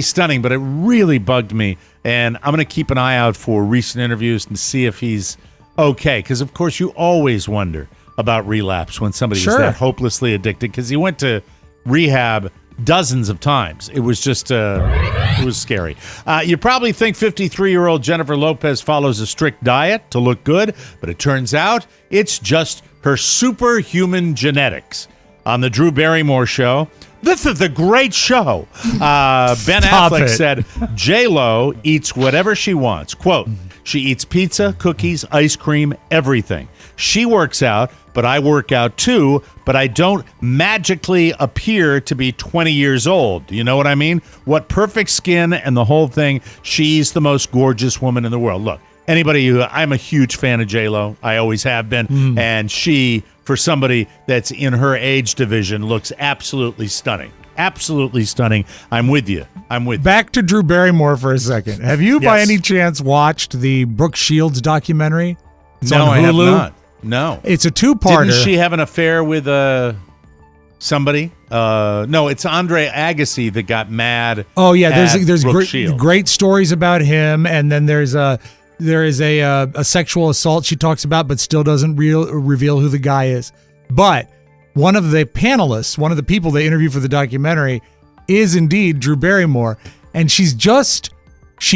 stunning, but it really bugged me. And I'm going to keep an eye out for recent interviews and see if he's okay. Because, of course, you always wonder about relapse when somebody is that hopelessly addicted, because he went to rehab dozens of times. It was just, it was scary. You probably think 53-year-old Jennifer Lopez follows a strict diet to look good, but it turns out it's just her superhuman genetics. On the Drew Barrymore show, this is a great show. Ben Affleck said, J-Lo eats whatever she wants. Quote, she eats pizza, cookies, ice cream, everything. She works out, but I work out too, but I don't magically appear to be 20 years old. Do you know what I mean? What perfect skin and the whole thing. She's the most gorgeous woman in the world. Look, I'm a huge fan of J-Lo. I always have been. And she, for somebody that's in her age division, looks absolutely stunning. Absolutely stunning. I'm with you. Back to Drew Barrymore for a second. Have you by any chance watched the Brooke Shields documentary? It's on Hulu. I have not. No. It's a two-parter. Didn't she have an affair with somebody? No, it's Andre Agassi that got mad. Oh yeah, there's great stories about him, and then there is a sexual assault she talks about, but still doesn't reveal who the guy is. But one of the panelists, one of the people they interview for the documentary, is indeed Drew Barrymore, and she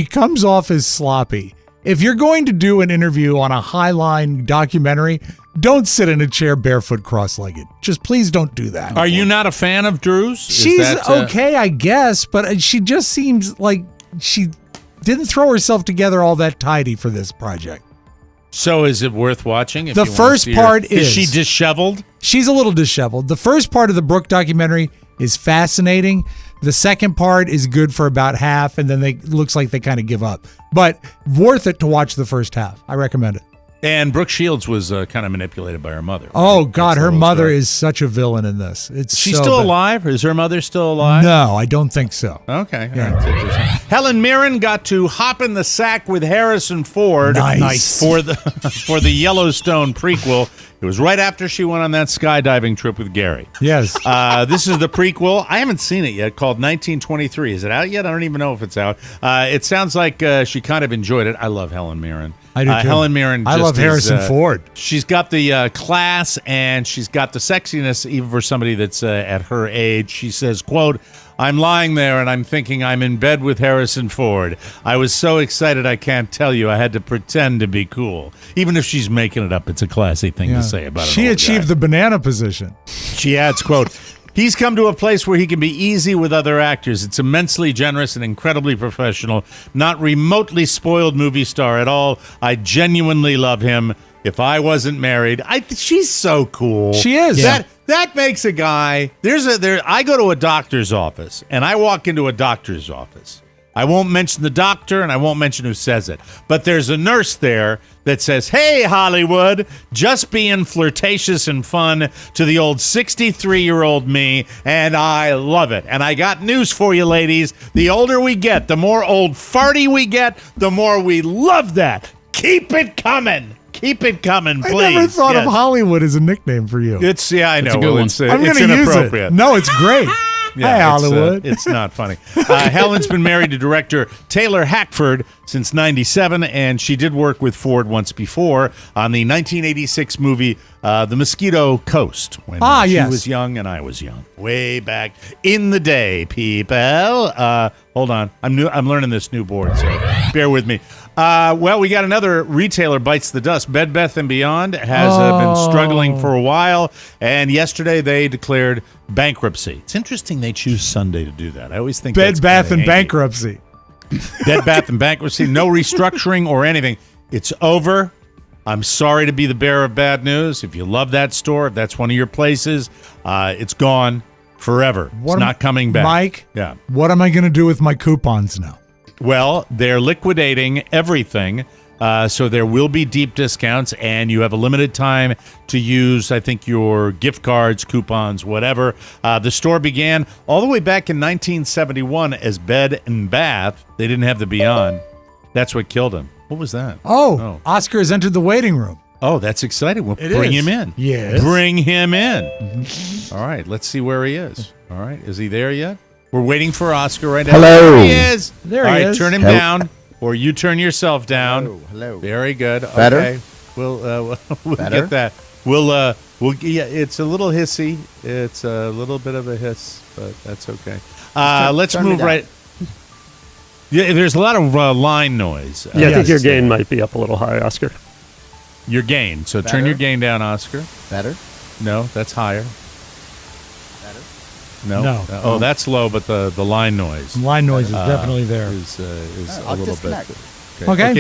comes off as sloppy. If you're going to do an interview on a Highline documentary, don't sit in a chair barefoot cross-legged. Just please don't do that. Are you not a fan of Drew's? She's okay, I guess, but she just seems like she didn't throw herself together all that tidy for this project. So is it worth watching? The first part is she disheveled? She's a little disheveled. The first part of the Brooke documentary is fascinating. The second part is good for about half, and then looks like they kind of give up. But worth it to watch the first half. I recommend it. And Brooke Shields was kind of manipulated by her mother. Oh, God, her mother is such a villain in this. She's still alive? Is her mother still alive? No, I don't think so. Okay. Yeah. Helen Mirren got to hop in the sack with Harrison Ford for the Yellowstone prequel. It was right after she went on that skydiving trip with Gary. Yes. This is the prequel. I haven't seen it yet, called 1923. Is it out yet? I don't even know if it's out. It sounds like she kind of enjoyed it. I love Helen Mirren. I do too. Helen Mirren. I love Harrison Ford. She's got the class and she's got the sexiness, even for somebody that's at her age. She says, quote, I'm lying there and I'm thinking I'm in bed with Harrison Ford. I was so excited I can't tell you. I had to pretend to be cool. Even if she's making it up, it's a classy thing to say about it. She achieved the banana position. She adds, quote, he's come to a place where he can be easy with other actors. It's immensely generous and incredibly professional. Not remotely spoiled movie star at all. I genuinely love him. If I wasn't married, she's so cool. She is. Yeah. That makes a guy. I go to a doctor's office, and I walk into a doctor's office. I won't mention the doctor, and I won't mention who says it. But there's a nurse there that says, "Hey, Hollywood, just being flirtatious and fun to the old 63-year-old me, and I love it." And I got news for you, ladies. The older we get, the more old farty we get, the more we love that. Keep it coming. Keep it coming, please. I never thought of Hollywood as a nickname for you. I know. It's I'm going it's to use inappropriate. it. No, it's great. Yeah, Hi, Hollywood. It's not funny. Helen's been married to director Taylor Hackford since 97, and she did work with Ford once before on the 1986 movie The Mosquito Coast, when she was young and I was young. Way back in the day, people. Hold on. I'm learning this new board, so bear with me. Well, we got another retailer bites the dust. Bed Bath & Beyond has been struggling for a while, and yesterday they declared bankruptcy. It's interesting they choose Sunday to do that. I always think Bed Bath & Bankruptcy. Bed Bath & Bankruptcy. No restructuring or anything. It's over. I'm sorry to be the bearer of bad news. If you love that store, if that's one of your places, it's gone forever. It's not coming back. Mike, yeah. What am I going to do with my coupons now? Well, they're liquidating everything, so there will be deep discounts, and you have a limited time to use, I think, your gift cards, coupons, whatever. The store began all the way back in 1971 as Bed and Bath. They didn't have the Beyond. That's what killed them. What was that? Oh, Oscar has entered the waiting room. Oh, that's exciting. We'll bring him in. Yes. Bring him in. Mm-hmm. All right, let's see where he is. All right, is he there yet? We're waiting for Oscar right now. Hello. There he is. There he is. All right, is. turn him down, or you turn yourself down. Hello. Very good. Better? Okay. We'll Better? get that. Yeah, it's a little hissy. It's a little bit of a hiss, but that's okay. Let's move right. Yeah, there's a lot of line noise. Yeah, I think your gain might be up a little high, Oscar. Your gain. So Better? turn your gain down, Oscar. Better? No, that's higher. Better? No. Oh, that's low, but the line noise. Line noise is definitely there. Is a I'll little disconnect. bit. Okay.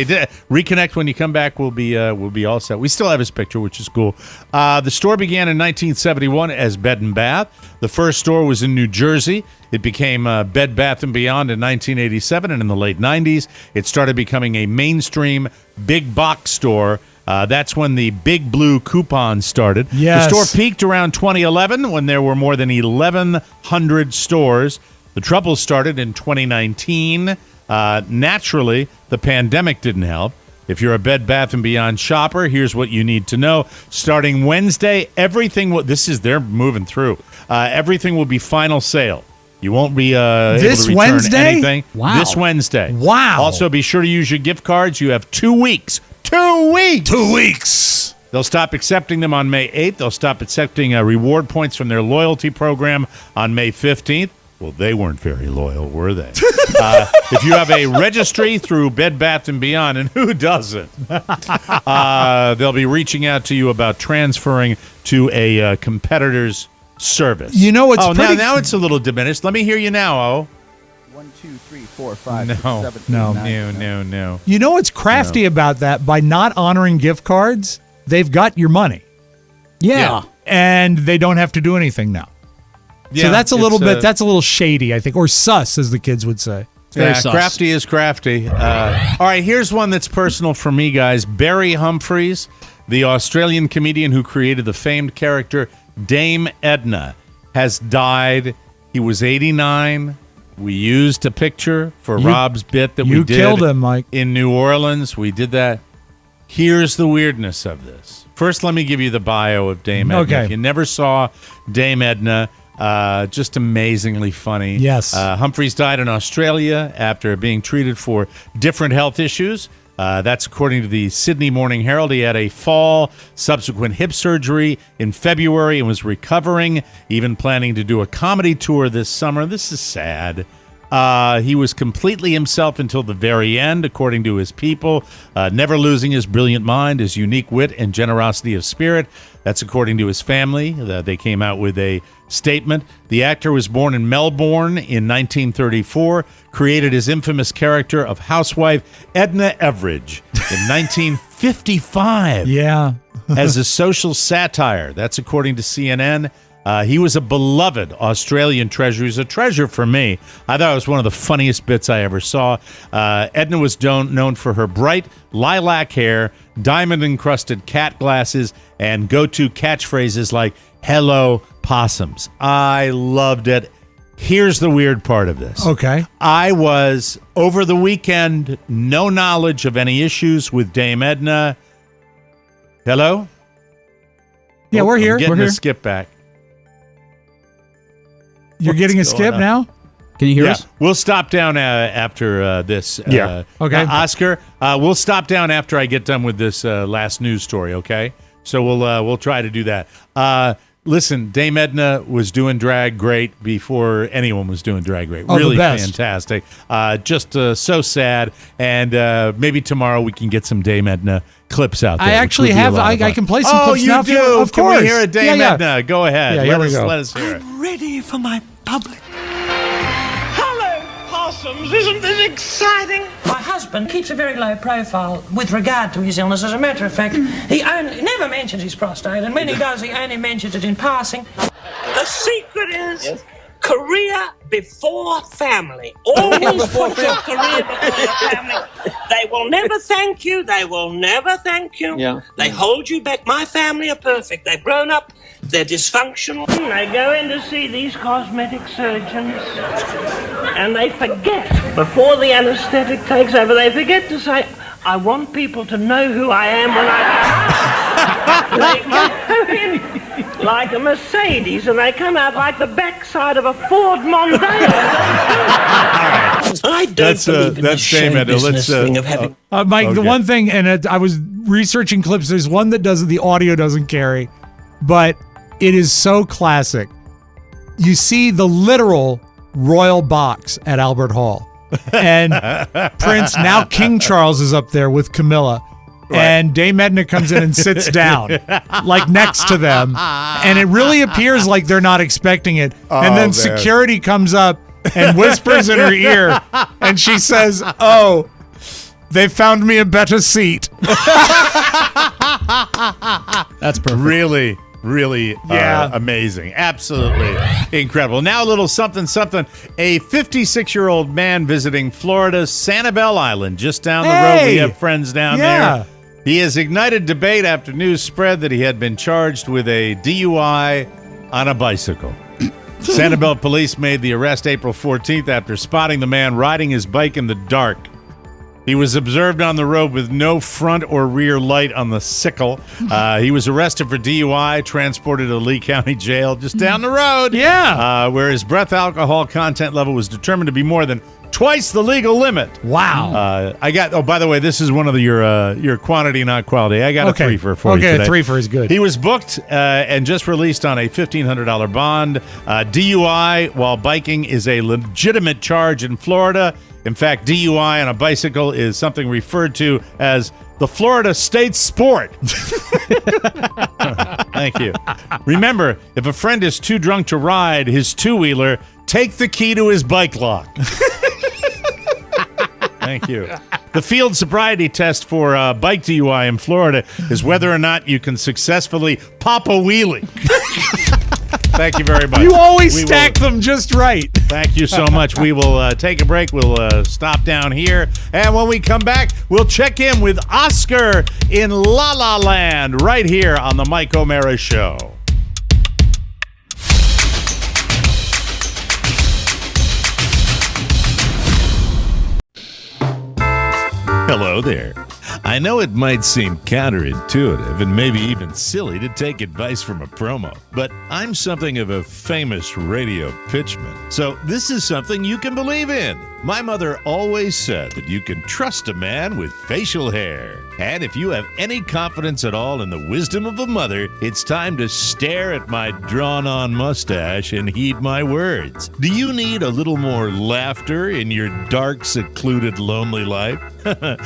Reconnect when you come back. We'll be all set. We still have his picture, which is cool. The store began in 1971 as Bed and Bath. The first store was in New Jersey. It became Bed Bath & Beyond in 1987, and in the late 90s, it started becoming a mainstream big box store. That's when the Big Blue coupon started. Yes. The store peaked around 2011 when there were more than 1,100 stores. The trouble started in 2019. Naturally, the pandemic didn't help. If you're a Bed Bath & Beyond shopper, here's what you need to know. Starting Wednesday, they're moving through. Everything will be final sale. You won't be able to return Wednesday? anything. Wow. This Wednesday. Wow. Also, be sure to use your gift cards. You have 2 weeks. 2 weeks! 2 weeks. They'll stop accepting them on May 8th. They'll stop accepting reward points from their loyalty program on May 15th. Well, they weren't very loyal, were they? If you have a registry through Bed Bath & Beyond, and who doesn't, they'll be reaching out to you about transferring to a competitor's service. You know, it's now it's a little diminished. Let me hear you now, 1, 2, 3, 4, 5, No. 6, 7, 8, No. 9, No. You know what's crafty about that? By not honoring gift cards, they've got your money. Yeah. And they don't have to do anything now. Yeah, So that's a little it's, bit, that's a little shady, I think, or sus, as the kids would say. Very sus. Crafty is crafty. All right, here's one that's personal for me, guys. Barry Humphries, the Australian comedian who created the famed character Dame Edna, has died. He was 89. We used a picture for Robb's bit that we You did killed him, Mike. in New Orleans. We did that. Here's the weirdness of this. First, let me give you the bio of Dame Edna. Okay. If you never saw Dame Edna, just amazingly funny. Yes. Humphreys died in Australia after being treated for different health issues. That's according to the Sydney Morning Herald. He had a fall, subsequent hip surgery in February, and was recovering, even planning to do a comedy tour this summer. This is sad. He was completely himself until the very end, according to his people, never losing his brilliant mind, his unique wit, and generosity of spirit. That's according to his family. They came out with a statement. The actor was born in Melbourne in 1934, created his infamous character of housewife Edna Everage in 1955 Yeah. as a social satire. That's according to CNN. He was a beloved Australian treasure. He's a treasure for me. I thought it was one of the funniest bits I ever saw. Edna was known for her bright lilac hair, diamond-encrusted cat glasses, and go-to catchphrases like, "Hello, possums." I loved it. Here's the weird part of this. Okay. I was, over the weekend, no knowledge of any issues with Dame Edna. Hello? Yeah, we're here. I'm getting We're a here. skip back. You're getting a skip now? Can you hear us? We'll stop down after this. Yeah. Okay. Oscar, we'll stop down after I get done with this last news story, okay? So we'll try to do that. Listen, Dame Edna was doing drag great before anyone was doing drag great. Oh, the Really best. fantastic. Just so sad. And maybe tomorrow we can get some Dame Edna clips out there. I actually which would be a have. lot of I fun. can play some Oh, clips you now. If do? you, of Can course. we hear a Dame Edna? Go ahead. Yeah, here we go. Let us hear it. Ready for my public. Hello, possums. Isn't this exciting? My husband keeps a very low profile with regard to his illness. As a matter of fact, he never mentions his prostate, and when he does, he only mentions it in passing. The secret is career before family. Always put your career before your family. They will never thank you. They will never thank you. Yeah. They hold you back. My family are perfect. They've grown up. They're dysfunctional. They go in to see these cosmetic surgeons and they forget, before the anesthetic takes over, they forget to say, "I want people to know who I am when I come out." They go in like a Mercedes and they come out like the backside of a Ford Mondeo. I don't believe in the show business thing of having... Mike, the one thing, and I was researching clips, there's one that the audio doesn't carry, but it is so classic. You see the literal royal box at Albert Hall. And Prince, now King Charles, is up there with Camilla. Right. And Dame Edna comes in and sits down, like next to them. And it really appears like they're not expecting it. And then security comes up and whispers in her ear. And she says, "Oh, they found me a better seat." That's perfect. Really amazing. Absolutely incredible. Now a little something. A 56-year-old man visiting Florida's Sanibel Island, just down the road. We have friends down there. He has ignited debate after news spread that he had been charged with a DUI on a bicycle. Sanibel police made the arrest April 14th after spotting the man riding his bike in the dark. He was observed on the road with no front or rear light on the sickle. He was arrested for DUI, transported to Lee County Jail just down the road. Yeah. Where his breath alcohol content level was determined to be more than twice the legal limit. Wow. By the way, this is one of your quantity, not quality. I got a threefer for you today. Okay, a threefer is good. He was booked and just released on a $1,500 bond. DUI while biking is a legitimate charge in Florida. In fact, DUI on a bicycle is something referred to as the Florida state sport. Thank you. Remember, if a friend is too drunk to ride his two-wheeler, take the key to his bike lock. Thank you. The field sobriety test for bike DUI in Florida is whether or not you can successfully pop a wheelie. Thank you very much. You always stack them just right. Thank you so much. We will take a break. We'll stop down here. And when we come back, we'll check in with Oscar in La La Land right here on the Mike O'Mara Show. Hello there. I know it might seem counterintuitive and maybe even silly to take advice from a promo, but I'm something of a famous radio pitchman, so this is something you can believe in. My mother always said that you can trust a man with facial hair. And if you have any confidence at all in the wisdom of a mother, it's time to stare at my drawn-on mustache and heed my words. Do you need a little more laughter in your dark, secluded, lonely life?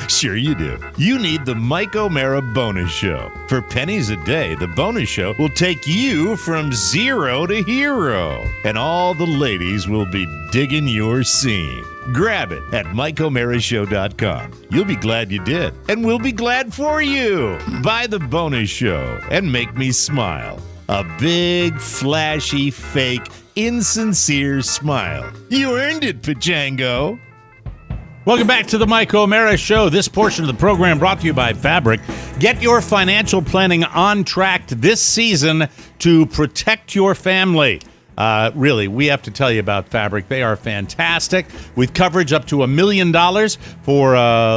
Sure you do. You need the Mike O'Mara Bonus Show. For pennies a day, the Bonus Show will take you from zero to hero. And all the ladies will be digging your scene. Grab it at MikeO'MaraShow.com. You'll be glad you did, and we'll be glad for you. Buy the Bonus Show and make me smile. a big, flashy, fake, insincere smile. You earned it, Pachango. Welcome back to the Mike O'Mara Show. This portion of the program brought to you by Fabric. Get your financial planning on track this season to protect your family. Really, we have to tell you about Fabric. They are fantastic. With coverage up to $1 million for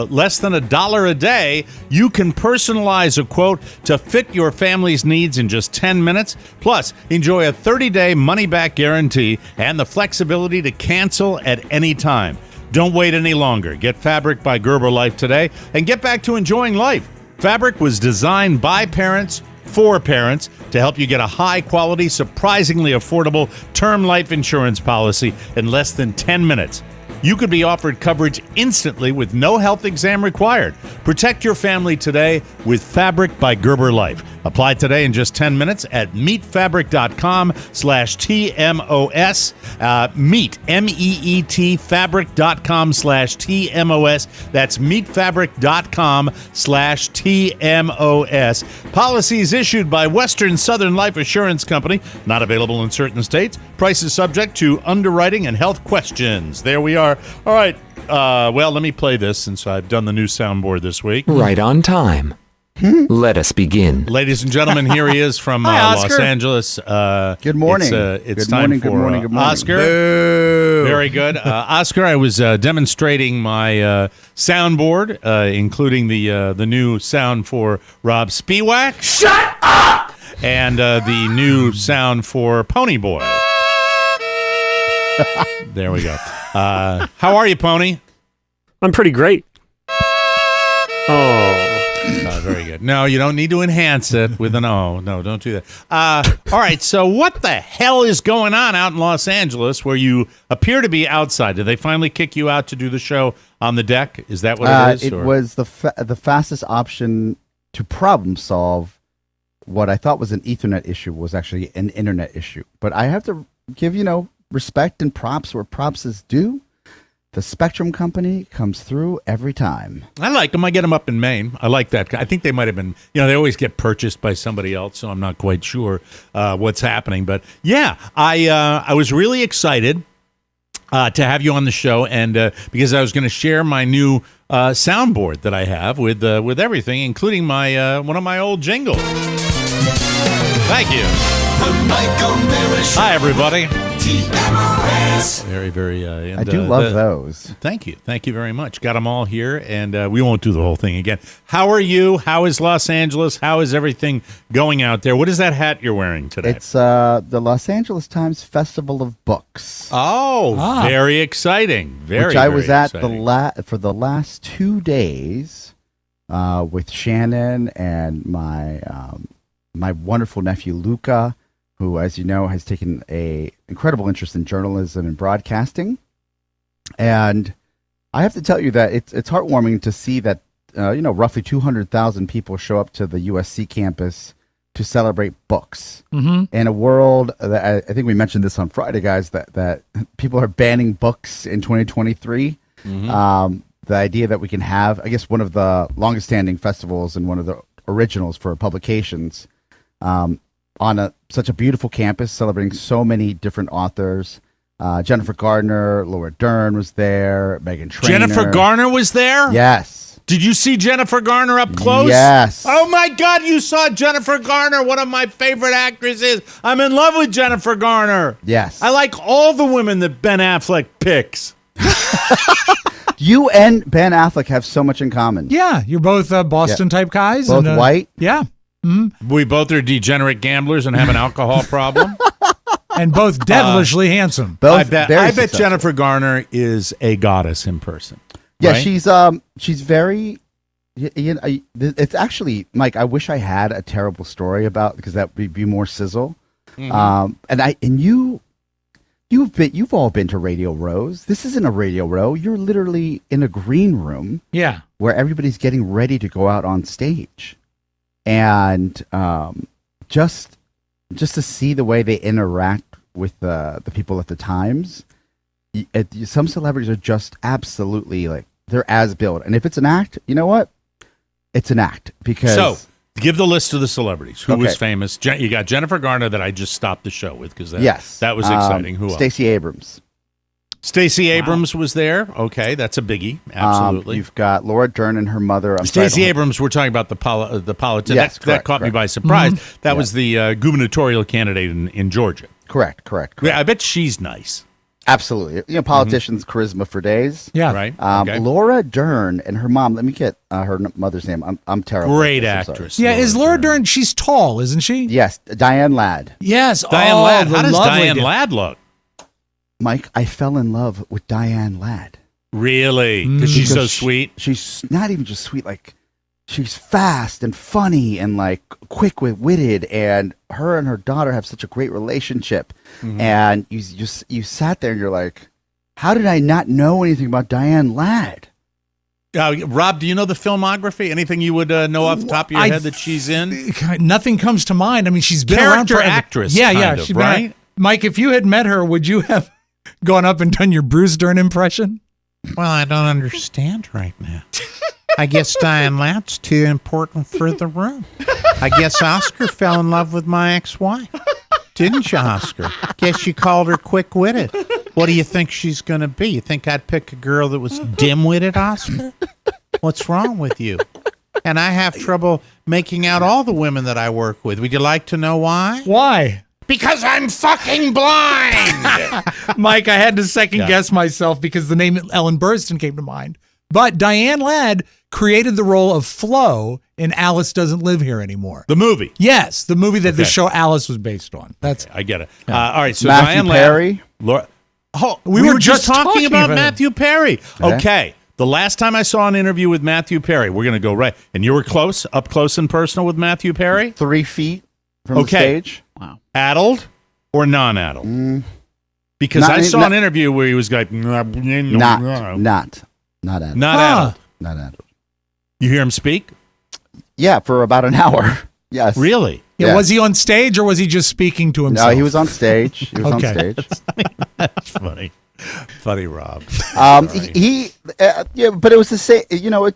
less than $1 a day, you can personalize a quote to fit your family's needs in just 10 minutes. Plus, enjoy a 30-day money-back guarantee and the flexibility to cancel at any time. Don't wait any longer. Get Fabric by Gerber Life today and get back to enjoying life. Fabric was designed by parents for parents to help you get a high-quality, surprisingly affordable term life insurance policy in less than 10 minutes. You could be offered coverage instantly with no health exam required. Protect your family today with Fabric by Gerber Life. Apply today in just 10 minutes at meetfabric.com/TMOS. Meet, M-E-E-T, fabric.com/TMOS. That's meetfabric.com/TMOS. Policies issued by Western Southern Life Assurance Company. Not available in certain states. Prices subject to underwriting and health questions. There we are. All right. Well, let me play this since I've done the new soundboard this week. Right on time. Let us begin. Ladies and gentlemen, here he is from Los Angeles. Good morning. It's time for Oscar. Boo. Very good. Oscar, I was demonstrating my soundboard, including the new sound for Robb Spiewak. Shut up! And the new sound for Pony Boy. There we go. How are you, Pony? I'm pretty great. Oh. Very good. No, you don't need to enhance it with an O. No, don't do that. All right, so what the hell is going on out in Los Angeles where you appear to be outside? Did they finally kick you out to do the show on the deck? Is that what it is? It was the fastest option to problem solve what I thought was an Ethernet issue was actually an internet issue. But I have to give, respect and props where props is due. The Spectrum Company comes through every time. I like them. I get them up in Maine. I like that. I think they might have been, they always get purchased by somebody else, so I'm not quite sure what's happening. But yeah, I was really excited to have you on the show, and because I was going to share my new soundboard that I have with everything, including my one of my old jingles. Thank you. Hi, everybody. TMOS. Very, very. I do love those. Thank you. Thank you very much. Got them all here, and we won't do the whole thing again. How are you? How is Los Angeles? How is everything going out there? What is that hat you're wearing today? It's the Los Angeles Times Festival of Books. Oh, very exciting. Which I was at for the last 2 days with Shannon and my my wonderful nephew Luca, who, as you know, has taken a incredible interest in journalism and broadcasting. And I have to tell you that it's heartwarming to see that roughly 200,000 people show up to the USC campus to celebrate books in a world that I think we mentioned this on Friday, guys, that people are banning books in 2023. The idea that we can have, I guess, one of the longest standing festivals and one of the originals for publications on such a beautiful campus, celebrating so many different authors. Jennifer Garner, Laura Dern was there, Meghan Trainor. Jennifer Garner was there? Yes. Did you see Jennifer Garner up close? Yes. Oh, my God, you saw Jennifer Garner, one of my favorite actresses. I'm in love with Jennifer Garner. Yes. I like all the women that Ben Affleck picks. You and Ben Affleck have so much in common. Yeah, you're both Boston-type guys. Both white. Yeah. We both are degenerate gamblers and have an alcohol problem. And both devilishly handsome. I bet Jennifer Garner is a goddess in person. Yeah, right? she's very. It's actually, Mike, I wish I had a terrible story about, because that would be more sizzle. You've all been to Radio Rows. This isn't a Radio Row. You're literally in a green room. Yeah, where everybody's getting ready to go out on stage. And just to see the way they interact with the people at the Times, some celebrities are just absolutely they're as built. And if it's an act, you know what? It's an act, because Give the list of the celebrities. Who was Okay. famous? You got Jennifer Garner that I just stopped the show with because that was exciting. Who else? Stacey Abrams. Stacey Abrams was there. Okay, that's a biggie. Absolutely. You've got Laura Dern and her mother. Stacey Abrams, we're talking about the politics. Yes, that caught me by surprise. That was the gubernatorial candidate in Georgia. Correct. Yeah, I bet she's nice. Absolutely. Politicians' charisma for days. Yeah. Right. Okay. Laura Dern and her mom. Let me get her mother's name. I'm terrible. Great at this, I'm actress. sorry. Yeah, is Laura Dern? She's tall, isn't she? Yes, Diane Ladd. Yes. Diane Ladd. the How does lovely Diane Ladd look? Mike, I fell in love with Diane Ladd. Really? Because she's so sweet? She's not even just sweet. Like, she's fast and funny and, like, quick-witted. And her and her daughter have such a great relationship. And you sat there and you're like, how did I not know anything about Diane Ladd? Rob, do you know the filmography? Anything you would know off the top of your head that she's in? Nothing comes to mind. I mean, she's been around Character forever. actress, Yeah, kind of, she's been right? around. Mike, if you had met her, would you have gone up and done your Bruce Dern impression? Well, I don't understand right now. I guess Diane Ladd's too important for the room. I guess Oscar fell in love with my ex-wife. Didn't you, Oscar? Guess you called her quick-witted. What do you think she's going to be? You think I'd pick a girl that was dim-witted, Oscar? What's wrong with you? And I have trouble making out all the women that I work with. Would you like to know why? Why? Because I'm fucking blind. Mike, I had to second guess myself because the name Ellen Burstyn came to mind. But Diane Ladd created the role of Flo in Alice Doesn't Live Here Anymore. The movie. Yes, the movie that the show Alice was based on. That's I get it. All right, so Matthew Diane Perry. Ladd. Laura, we were just talking about about Matthew Perry. Okay. The last time I saw an interview with Matthew Perry, we're going to go right. And you were up close and personal with Matthew Perry? 3 feet from the stage. Wow. Addled or non-addled? Because I saw an interview where he was like, Not addled. Not addled. Not addled. You hear him speak? Yeah, for about an hour. Yes. Really? Yeah. Was he on stage or was he just speaking to himself? No, he was on stage. He was on stage. That's funny. Funny, Rob. But it was the same.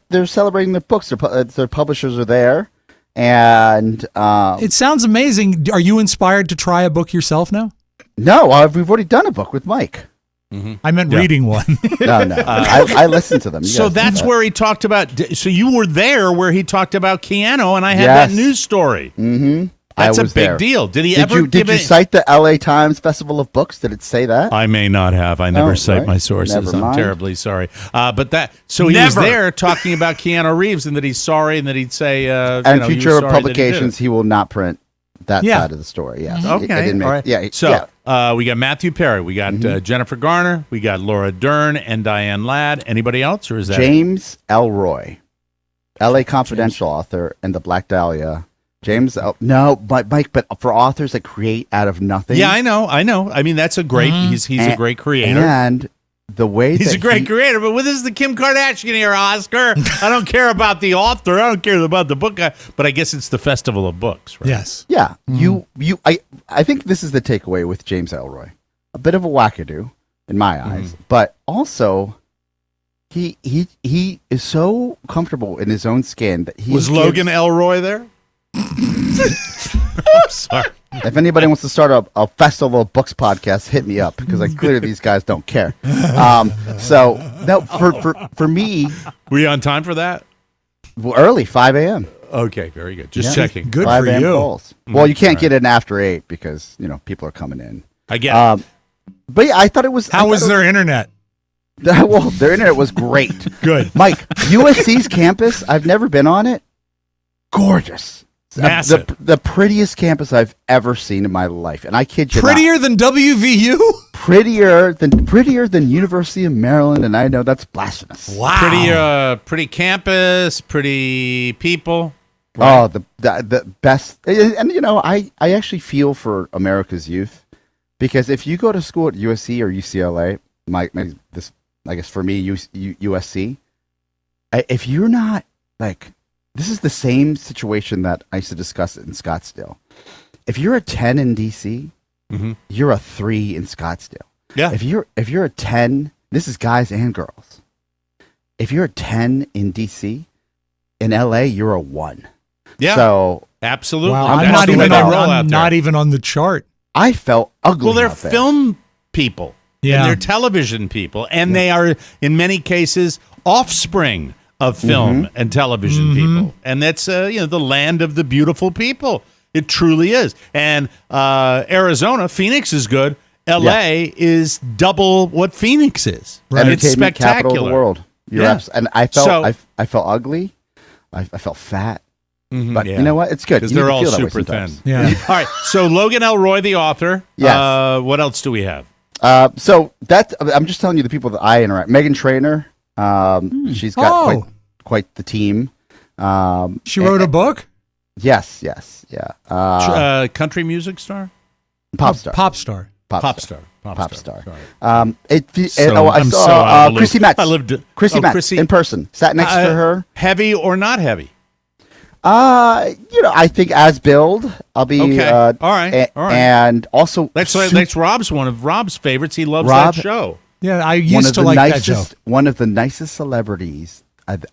They're celebrating their books. Their publishers are there, and it sounds amazing. Are you inspired to try a book yourself now? No, we've already done a book with Mike. I meant reading one. No. I listened to them. So that's where he talked about. So you were there where he talked about Keanu, and I had that news story. Mm-hmm. That's a big deal. Did he ever? Did you cite the LA Times Festival of Books? Did it say that? I may not have. I never cite my sources. Never I'm mind. terribly sorry. But that. So he was there talking about Keanu Reeves and that he's sorry and that he'd say. And future publications, he will not print that side of the story. Yes. Okay. All right. Yeah. So we got Matthew Perry, we got Jennifer Garner, we got Laura Dern and Diane Ladd. Anybody else, or is that James Elroy, L.A. Confidential author, and the Black Dahlia. Mike, but for authors that create out of nothing. Yeah, I know. I mean, that's a great. He's a great creator, and the way he's a great creator. But this is the Kim Kardashian here, Oscar. I don't care about the author. I don't care about the book. But I guess it's the Festival of Books, right? Yes. Yeah. I think this is the takeaway with James Elroy. A bit of a wackadoo in my eyes, but also he is so comfortable in his own skin that he was Logan Elroy there. I'm sorry. If anybody wants to start a Festival of Books podcast, hit me up because clearly these guys don't care. So no, for me, were you on time for that? Well, early, 5 a.m. Okay, very good. Just checking. Good 5 for a.m. you. calls. Well, you can't get in after 8 because people are coming in. I get it. But yeah, I thought it was. How was their internet? Well, their internet was great. Good. Mike, USC's campus, I've never been on it. Gorgeous. Massive. The prettiest campus I've ever seen in my life, and I kid you Prettier not. than WVU? Prettier than University of Maryland, and I know that's blasphemous. Wow. Pretty campus, pretty people. Right? Oh, the best, and I actually feel for America's youth because if you go to school at USC or UCLA, I guess for me USC, if you're not this is the same situation that I used to discuss in Scottsdale. If you're a 10 in DC, you're a 3 in Scottsdale. Yeah. If you're a 10, this is guys and girls. If you're a 10 in DC, in LA, you're a 1. Yeah. So absolutely. Wow, That's I'm not the way even they on. roll out I'm there. not even on the chart. I felt ugly. Well, they're out there. film people. Yeah. And they're television people. And they are, in many cases, offspring of film and television people. And that's, the land of the beautiful people. It truly is. And Arizona, Phoenix is good. L.A. is double what Phoenix is. Right. It's Entertainment capital spectacular. of the world. And I felt I felt ugly. I felt fat. But you know what? It's good. Because You need they're to all feel that way super thin. sometimes. Yeah. All right. So Logan Elroy, the author. Yes. What else do we have? So I'm just telling you the people that I interact. Megan Trainor. She's got quite the team. She wrote a book? Yes. Yeah. Country music star? Pop star. Pop star. Pop star. Sorry. I saw Chrissy Metz. Chrissy Metz Chrissy, in person. Sat next to her. Heavy or not heavy? I think as billed, I'll be okay. All right. And also, that's Robb's one of Robb's favorites. He loves Robb, that show. Yeah, I used to like that show. One of the nicest celebrities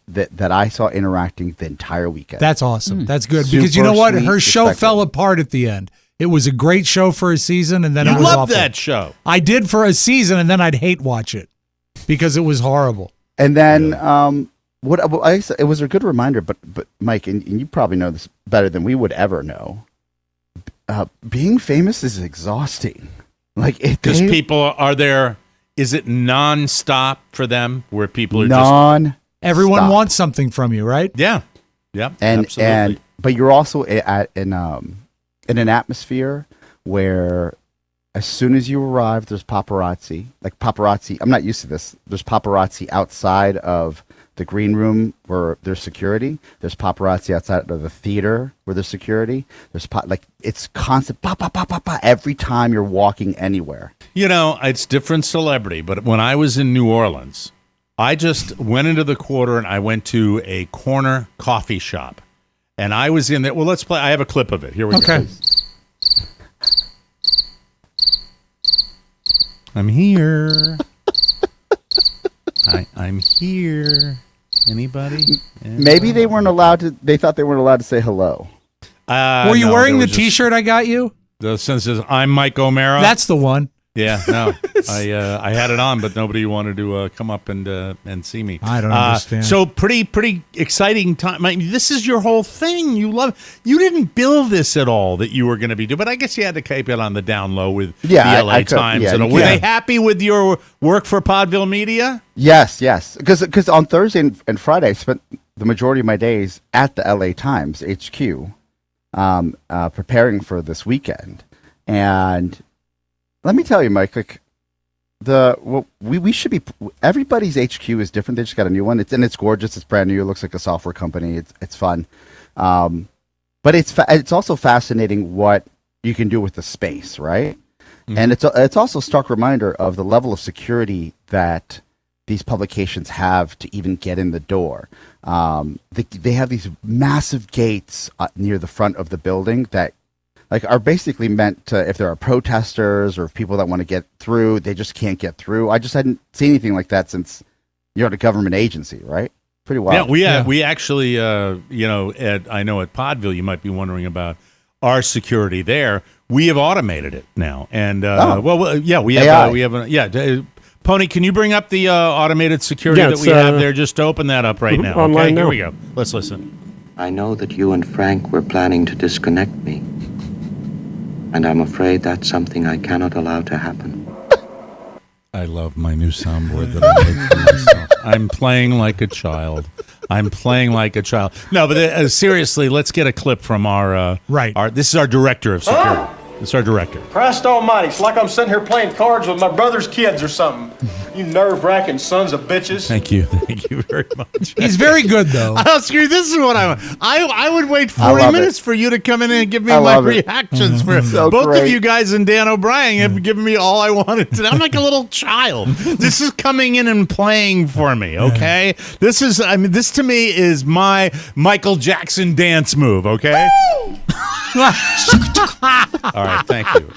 that I saw interacting the entire weekend. That's awesome. That's good Super because you know what? sweet, Her show respectful. fell apart at the end. It was a great show for a season, and then You it was loved awful. that show. I did for a season, and then I'd hate watch it because it was horrible. And then it was a good reminder, but Mike, and you probably know this better than we would ever know. Being famous is exhausting. Like because people are there. Is it nonstop for them? Where people are just everyone wants something from you, right? Yeah. Absolutely. But you're also in an atmosphere where as soon as you arrive, there's paparazzi. Like paparazzi, I'm not used to this. There's paparazzi outside of the green room where there's security. There's paparazzi outside of the theater where there's security. There's it's constant every time you're walking anywhere. It's different celebrity, but when I was in New Orleans, I just went into the Quarter and I went to a corner coffee shop. And I was in there. Well, let's play. I have a clip of it. Here we go. I'm here. I'm here. Anybody? Maybe they weren't allowed to. They thought they weren't allowed to say hello. Were you wearing the T-shirt I got you? The sense says, "I'm Mike O'Mara." That's the one. Yeah, no, I had it on, but nobody wanted to come up and see me. I don't understand. So pretty exciting time. This is your whole thing. You didn't build this at all that you were going to be doing, but I guess you had to keep it on the down low with the LA Times. Yeah, were they happy with your work for Podville Media? Yes. Because on Thursday and Friday, I spent the majority of my days at the LA Times HQ, preparing for this weekend. And let me tell you, Mike, we should be. Everybody's HQ is different. They just got a new one. It's gorgeous. It's brand new. It looks like a software company. It's fun, but it's also fascinating what you can do with the space, right? Mm-hmm. And it's also a stark reminder of the level of security that these publications have to even get in the door. They have these massive gates near the front of the building that are basically meant to, if there are protesters or people that want to get through, they just can't get through. I just hadn't seen anything like that since you're at a government agency, right? Pretty wild. Yeah, we actually, I know at Podville, you might be wondering about our security there. We have automated it now, and we have. Pony, can you bring up the automated security that we have there? Just open that up right now. Online now. Here we go. Let's listen. I know that you and Frank were planning to disconnect me. And I'm afraid that's something I cannot allow to happen. I love my new soundboard that I made for myself. I'm playing like a child. No, but seriously, let's get a clip from our this is our director of security. It's our director. Christ almighty, it's like I'm sitting here playing cards with my brother's kids or something. You nerve-wracking sons of bitches. Thank you very much. He's very good, though. Oscar, this is what I would wait 40 minutes for you to come in and give me my reactions. For both of you guys and Dan O'Brien have given me all I wanted to. I'm like a little child. This is coming in and playing for me, okay? This to me is my Michael Jackson dance move, okay? All right, thank you.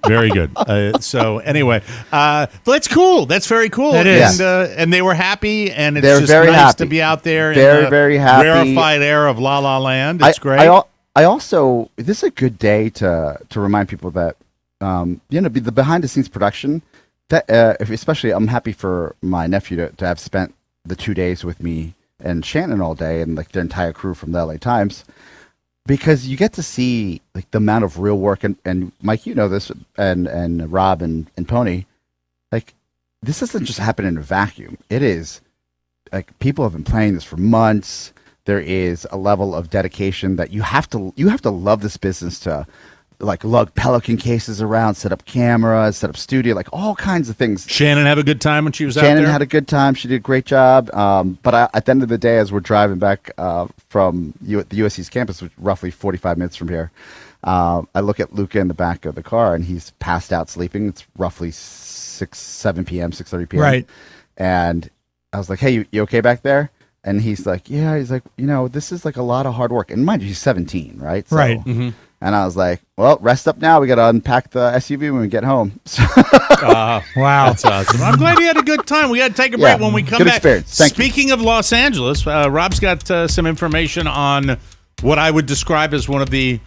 Very good. So anyway, that's cool. That's very cool. It is. And they were happy, and it's They're just very nice happy. to be out there Very, in the very happy. rarefied air of La La Land. It's great. I also, this is a good day to remind people that, the behind the scenes production, that especially I'm happy for my nephew to have spent the 2 days with me and Shannon all day and like their entire crew from the LA Times, because you get to see like the amount of real work and Mike, you know this, and Rob and Pony, like this doesn't just happen in a vacuum. It is like people have been playing this for months. There is a level of dedication that you have to love this business to like lug Pelican cases around, set up cameras, set up studio, like all kinds of things. Shannon have a good time when she was out there? Shannon had a good time. She did a great job. But at the end of the day, as we're driving back from the USC's campus, which is roughly 45 minutes from here, I look at Luca in the back of the car, and he's passed out sleeping. It's roughly 6:30 p.m. Right. And I was like, hey, you okay back there? And he's like, yeah. He's like, this is like a lot of hard work. And mind you, he's 17, right? So, right. Mm-hmm. And I was like, well, rest up now. We got to unpack the SUV when we get home. Wow. That's awesome. I'm glad you had a good time. We got to take a break when we come good back. Experience. Speaking of Los Angeles, Rob's got some information on what I would describe as one of the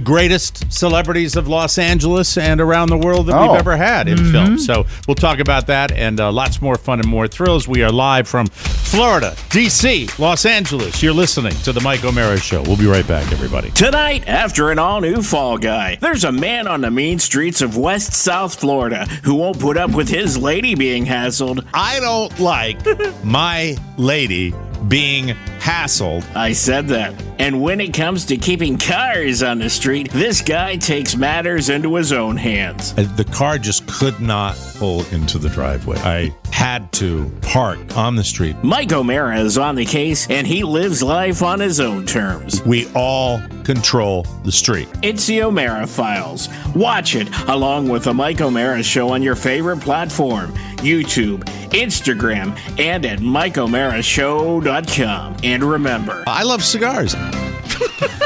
greatest celebrities of Los Angeles and around the world that we've ever had in film. So we'll talk about that and lots more fun and more thrills. We are live from Florida, D.C., Los Angeles. You're listening to The Mike O'Mara Show. We'll be right back, everybody. Tonight, after an all-new Fall Guy, there's a man on the mean streets of West South Florida who won't put up with his lady being hassled. I don't like my lady being hassled. I said that. And when it comes to keeping cars on the street, this guy takes matters into his own hands. The car just could not pull into the driveway. I had to park on the street. Mike O'Mara is on the case, and he lives life on his own terms. We all control the street. It's the O'Mara Files. Watch it along with the Mike O'Mara Show on your favorite platform, YouTube, Instagram, and at MikeO'MaraShow.com. And remember, I love cigars.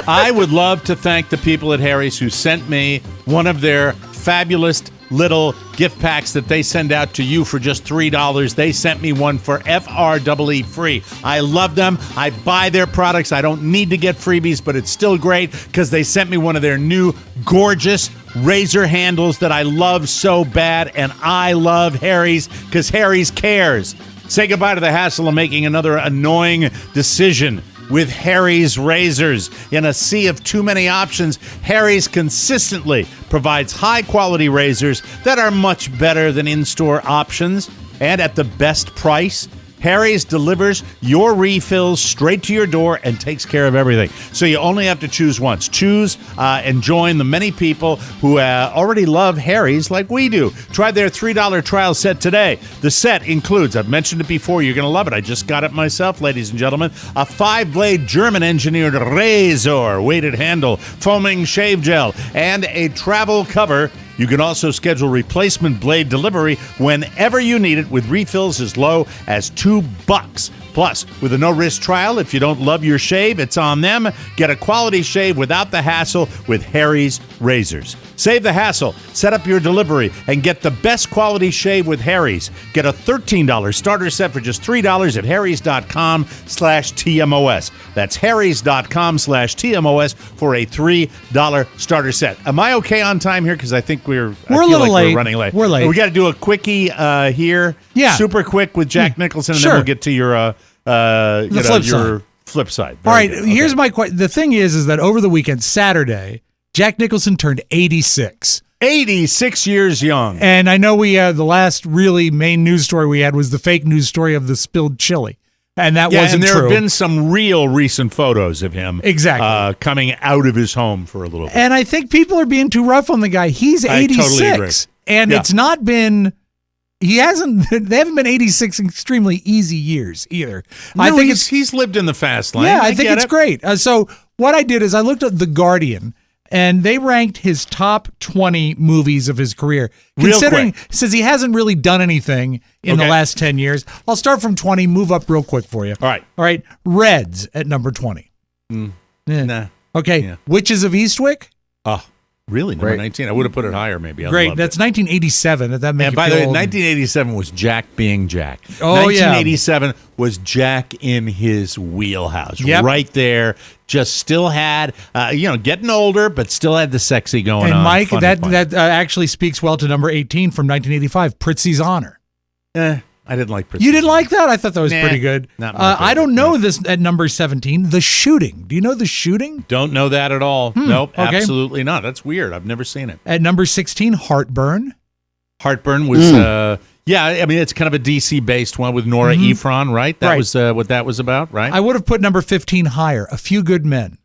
I would love to thank the people at Harry's who sent me one of their fabulous little gift packs that they send out to you for just $3. They sent me one for FREE free. I love them. I buy their products. I don't need to get freebies, but it's still great because they sent me one of their new gorgeous razor handles that I love so bad, and I love Harry's because Harry's cares. Say goodbye to the hassle of making another annoying decision with Harry's razors. In a sea of too many options, Harry's consistently provides high-quality razors that are much better than in-store options and at the best price. Harry's delivers your refills straight to your door and takes care of everything. So you only have to choose once. Choose and join the many people who already love Harry's like we do. Try their $3 trial set today. The set includes, I've mentioned it before, you're going to love it. I just got it myself, ladies and gentlemen. A 5-blade German-engineered razor, weighted handle, foaming shave gel, and a travel cover. You can also schedule replacement blade delivery whenever you need it with refills as low as $2. Plus, with a no-risk trial, if you don't love your shave, it's on them. Get a quality shave without the hassle with Harry's razors. Save the hassle, set up your delivery, and get the best quality shave with Harry's. Get a $13 starter set for just $3 at harrys.com/TMOS. That's harrys.com/TMOS for a $3 starter set. Am I okay on time here? Because I think we're a little late. We're running late. We're late. We got to do a quickie here. Yeah. Super quick with Jack Nicholson, and Sure. then we'll get to your flip side. All right, here's my question. The thing is that over the weekend, Saturday, Jack Nicholson turned 86. 86 years young. And I know the last really main news story we had was the fake news story of the spilled chili. And that wasn't and there true. have been some real recent photos of him coming out of his home for a little bit. And I think people are being too rough on the guy. He's 86. I totally agree. And it's not been... They haven't been 86 extremely easy years either. No, I think he's lived in the fast lane. Yeah, I think it's great. So what I did is I looked at The Guardian, and they ranked his top 20 movies of his career. Considering, since he hasn't really done anything in the last 10 years, I'll start from 20, move up real quick for you. All right. Reds at number 20. Nah. Okay, Witches of Eastwick. Oh, really? Number 19. I would have put it higher, maybe. Great. That's 1987. That makes. And by the way, 1987 was Jack being Jack. Oh, 1987 was Jack in his wheelhouse. Yep. Right there. Just still had, getting older, but still had the sexy going on. And Mike, Funny. that actually speaks well to number 18 from 1985, Pritzi's Honor. I didn't like Pritzi's You didn't like that? I thought that was pretty good. Not my I don't know this at number 17, The Shooting. Do you know The Shooting? Don't know that at all. Nope, okay. absolutely not. That's weird. I've never seen it. At number 16, Heartburn. Heartburn was, it's kind of a DC-based one with Nora Ephron, right? That was what that was about, right? I would have put number 15 higher, A Few Good Men.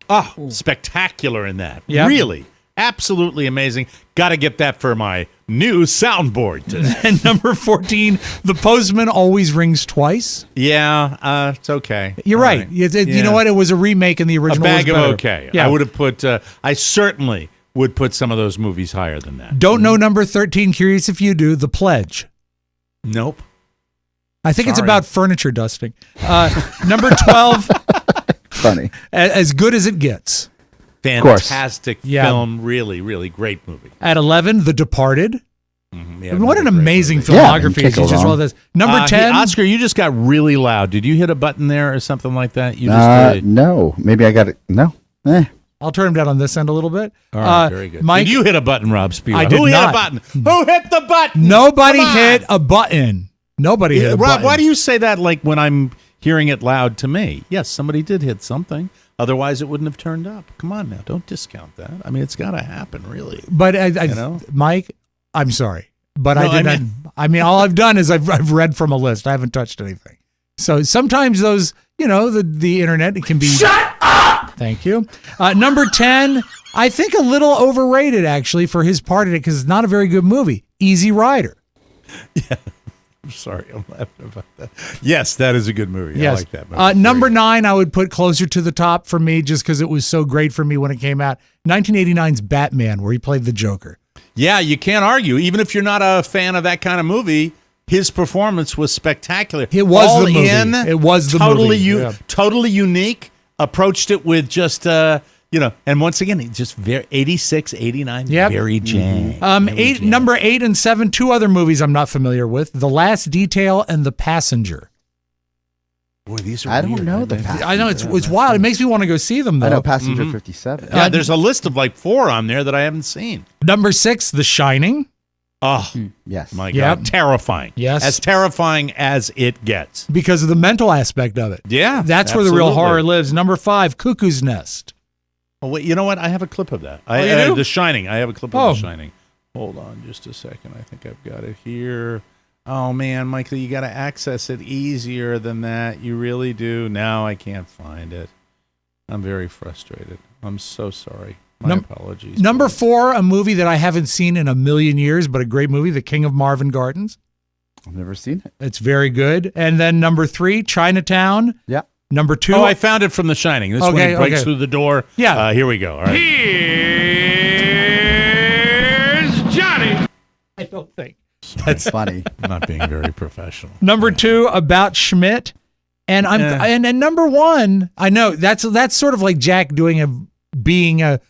Oh, spectacular in that. Yep. Really. Absolutely amazing. Got to get that for my new soundboard today. And number 14, The Postman Always Rings Twice. Yeah, it's okay. You're All right. You know what? It was a remake and the original A bag was of better. okay. Yeah. I would have put, I certainly would put some of those movies higher than that. Don't know number 13, curious if you do, The Pledge. Nope. I think it's Sorry. about furniture dusting. Number 12, Funny. As Good as It Gets. Fantastic film. Really, really great movie. At 11, The Departed. Yeah, What an amazing movie. filmography as you just rolled this. Number 10. Oscar, you just got really loud. Did you hit a button there or something like that? You just No. Maybe I got it. No. I'll turn him down on this end a little bit. All right, very good. Mike, did you hit a button, Rob Spiewak? I did Who not. hit a button? Who hit the button? Nobody hit a button. Nobody hit a Rob, button. why do you say that like when I'm hearing it loud to me? Yes, somebody did hit something. Otherwise, it wouldn't have turned up. Come on now. Don't discount that. I mean, it's got to happen, really. But, Mike, I'm sorry. But I mean, all I've done is I've read from a list. I haven't touched anything. So sometimes those, the internet, it can be. Shut up! Thank you. Number 10, I think a little overrated, actually, for his part in it because it's not a very good movie. Easy Rider. Yeah. I'm sorry. I'm laughing about that. Yes, that is a good movie. Yes. I like that movie. Number 9, I would put closer to the top for me just because it was so great for me when it came out. 1989's Batman, where he played the Joker. Yeah, you can't argue. Even if you're not a fan of that kind of movie, his performance was spectacular. It was All the movie. in, It was the movie. Totally unique. Approached it with just, and once again, it's just very 86, 89, very jam. Number 8 and 7, two other movies I'm not familiar with: The Last Detail and The Passenger. Boy, these are I don't weird, know aren't The they? Passenger. I know it's wild. It makes me want to go see them though. I know Passenger 57. Yeah, there's a list of like 4 on there that I haven't seen. Number 6, The Shining. Oh, yes. My God. Terrifying. Yes. As terrifying as it gets. Because of the mental aspect of it. Yeah. That's where the real absolutely. horror lives. Number 5, Cuckoo's Nest. Oh, wait, you know what? I have a clip of that. you do? The Shining. I have a clip of The Shining. Hold on just a second. I think I've got it here. Oh, man, Michael, you got to access it easier than that. You really do. Now I can't find it. I'm very frustrated. I'm so sorry. My apologies. Number 4, a movie that I haven't seen in a million years, but a great movie, The King of Marvin Gardens. I've never seen it. It's very good. And then number 3, Chinatown. Yeah. Number 2. Oh, I found it from The Shining. This one he breaks through the door. Yeah. Here we go. All right. Here's Johnny. I don't think. That's funny. I'm not being very professional. Number 2, About Schmidt. And and number 1, I know that's sort of like Jack being a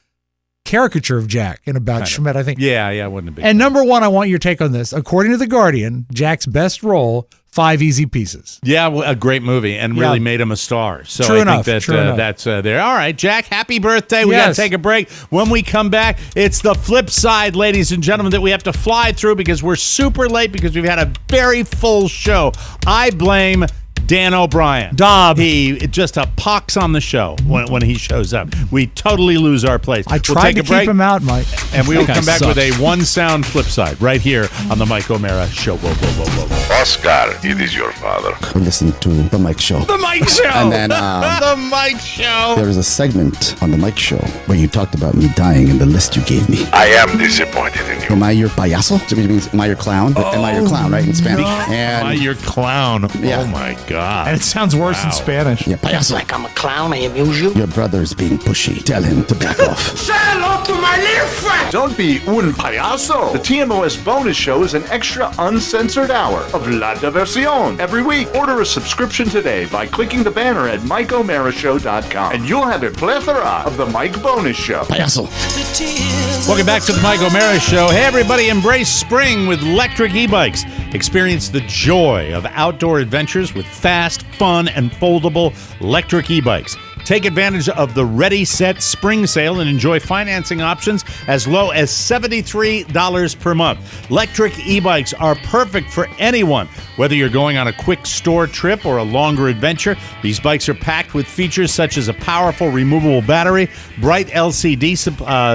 caricature of Jack in About Schmidt, I think. Yeah, it wouldn't have been. And number 1, I want your take on this. According to The Guardian, Jack's best role, 5 Easy Pieces. Yeah, well, a great movie and really made him a star. So True I enough, think true enough. that's there. All right, Jack, happy birthday. We got to Yes. take a break. When we come back, it's the flip side, ladies and gentlemen, that we have to fly through because we're super late because we've had a very full show. I blame Dan O'Brien. Dob. He just a pox on the show when he shows up. We totally lose our place. I tried to keep him out, Mike. And we will That guy come back with a sucks. one sound flip side right here on the Mike O'Mara Show. Whoa, whoa, whoa, whoa, whoa. Oscar, it is your father. We listened to The Mike Show. The Mike Show! And then the Mike Show! there was a segment on The Mike Show where you talked about me dying in the list you gave me. I am disappointed in you. Am I your payaso? Which means, am I your clown? Am I your clown, right, in Spanish? Am I your clown? Yeah. Oh, my God. God. And it sounds worse in Spanish. Yeah, payaso. Like I'm a clown, I amuse you. Your brother's being pushy. Tell him to back off. Say hello to my little friend. Don't be un payaso. The TMOS bonus show is an extra uncensored hour of La Diversión every week. Order a subscription today by clicking the banner at MikeO'MaraShow.com, and you'll have a plethora of the Mike Bonus Show. Payaso. Welcome back to the Mike O'Mara Show. Hey, everybody, embrace spring with electric e-bikes. Experience the joy of outdoor adventures with fast, fun, and foldable electric e-bikes. Take advantage of the Ready Set Spring Sale and enjoy financing options as low as $73 per month. Electric e-bikes are perfect for anyone. Whether you're going on a quick store trip or a longer adventure, these bikes are packed with features such as a powerful removable battery, bright LCD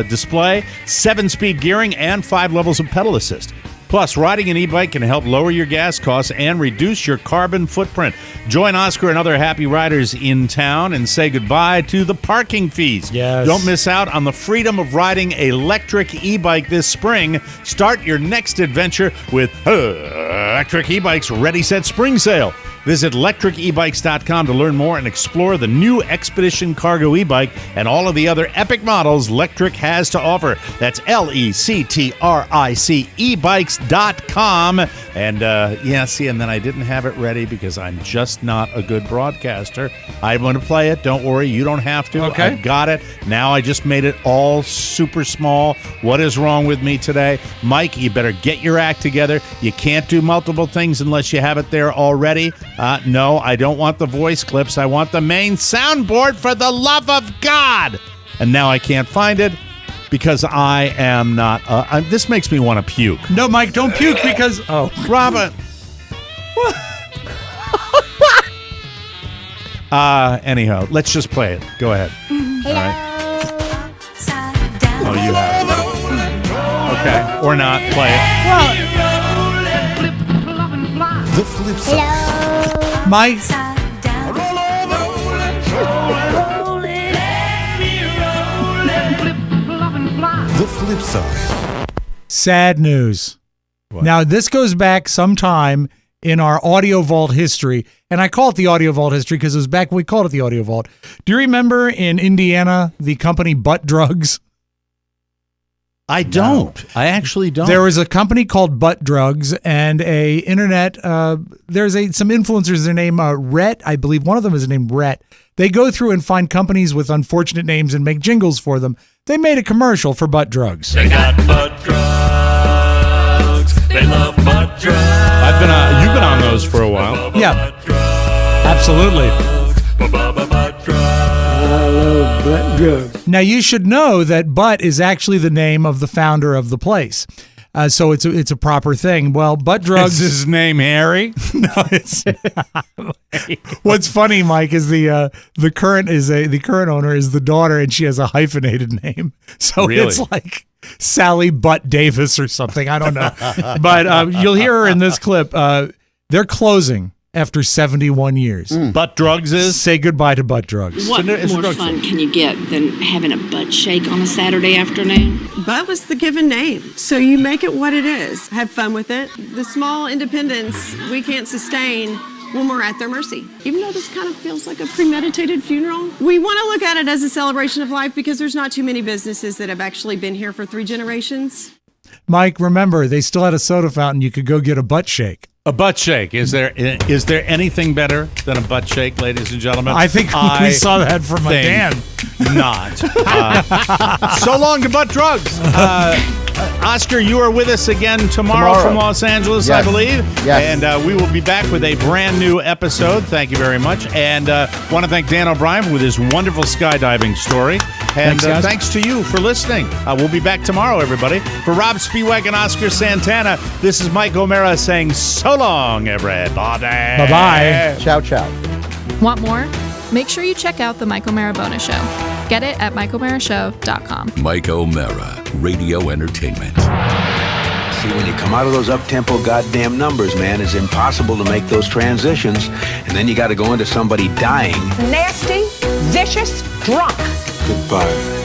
display, 7-speed gearing, and 5 levels of pedal assist. Plus, riding an e-bike can help lower your gas costs and reduce your carbon footprint. Join Oscar and other happy riders in town and say goodbye to the parking fees. Yes. Don't miss out on the freedom of riding an electric e-bike this spring. Start your next adventure with Electric E-Bikes Ready Set Spring Sale. Visit electricebikes.com to learn more and explore the new Expedition Cargo e-bike and all of the other epic models Electric has to offer. That's LECTRIC ebikes.com. And and then I didn't have it ready because I'm just not a good broadcaster. I want to play it. Don't worry. You don't have to. Okay. I've got it. Now I just made it all super small. What is wrong with me today? Mike, you better get your act together. You can't do multiple things unless you have it there already. No, I don't want the voice clips. I want the main soundboard, for the love of God. And now I can't find it because I am not. This makes me want to puke. No, Mike, don't puke because. Oh, Robin. Anyhow, let's just play it. Go ahead. All right. Oh, you have it. Okay, or not. Play it. The flip side. Mike. The flip side. Sad news. What? Now, this goes back sometime in our Audio Vault history, and I call it the Audio Vault history because it was back when we called it the Audio Vault. Do you remember in Indiana, the company Butt Drugs? I don't. I actually don't. There was a company called Butt Drugs and a internet. There's some influencers. Their name Rhett, I believe. One of them is named Rhett. They go through and find companies with unfortunate names and make jingles for them. They made a commercial for Butt Drugs. They got butt drugs. They love butt drugs. You've been on those for a while. Yeah, absolutely. I love butt drugs. Now, you should know that Butt is actually the name of the founder of the place. So it's a proper thing. Well, Butt Drugs. Is his name Harry? No, it's. What's funny, Mike, is the current owner is the daughter, and she has a hyphenated name. So Really? It's like Sally Butt Davis or something. I don't know, but you'll hear her in this clip. They're closing after 71 years. Butt Drugs is? Say goodbye to Butt Drugs. What more fun can you get than having a butt shake on a Saturday afternoon? Butt was the given name, so you make it what it is. Have fun with it. The small independence we can't sustain when we're at their mercy. Even though this kind of feels like a premeditated funeral, we want to look at it as a celebration of life because there's not too many businesses that have actually been here for 3 generations. Mike, remember, they still had a soda fountain. You could go get a butt shake. A butt shake. Is there anything better than a butt shake, ladies and gentlemen? I think we saw that from my Dan. Not. So long to Butt Drugs. Oscar, you are with us again tomorrow. From Los Angeles, Yes. I believe. Yes. And we will be back with a brand new episode. Thank you very much. And want to thank Dan O'Brien with his wonderful skydiving story. And thanks to you for listening. We'll be back tomorrow, everybody. For Rob Spiewak and Oscar Santana, this is Mike O'Mara saying so long, everybody. Bye-bye. Ciao, ciao. Want more? Make sure you check out the Mike O'Mara Bonus Show. Get it at MikeO'MaraShow.com. Mike O'Mara, Radio Entertainment. See, when you come out of those up-tempo goddamn numbers, man, it's impossible to make those transitions. And then you got to go into somebody dying. Nasty, vicious, drunk. Goodbye.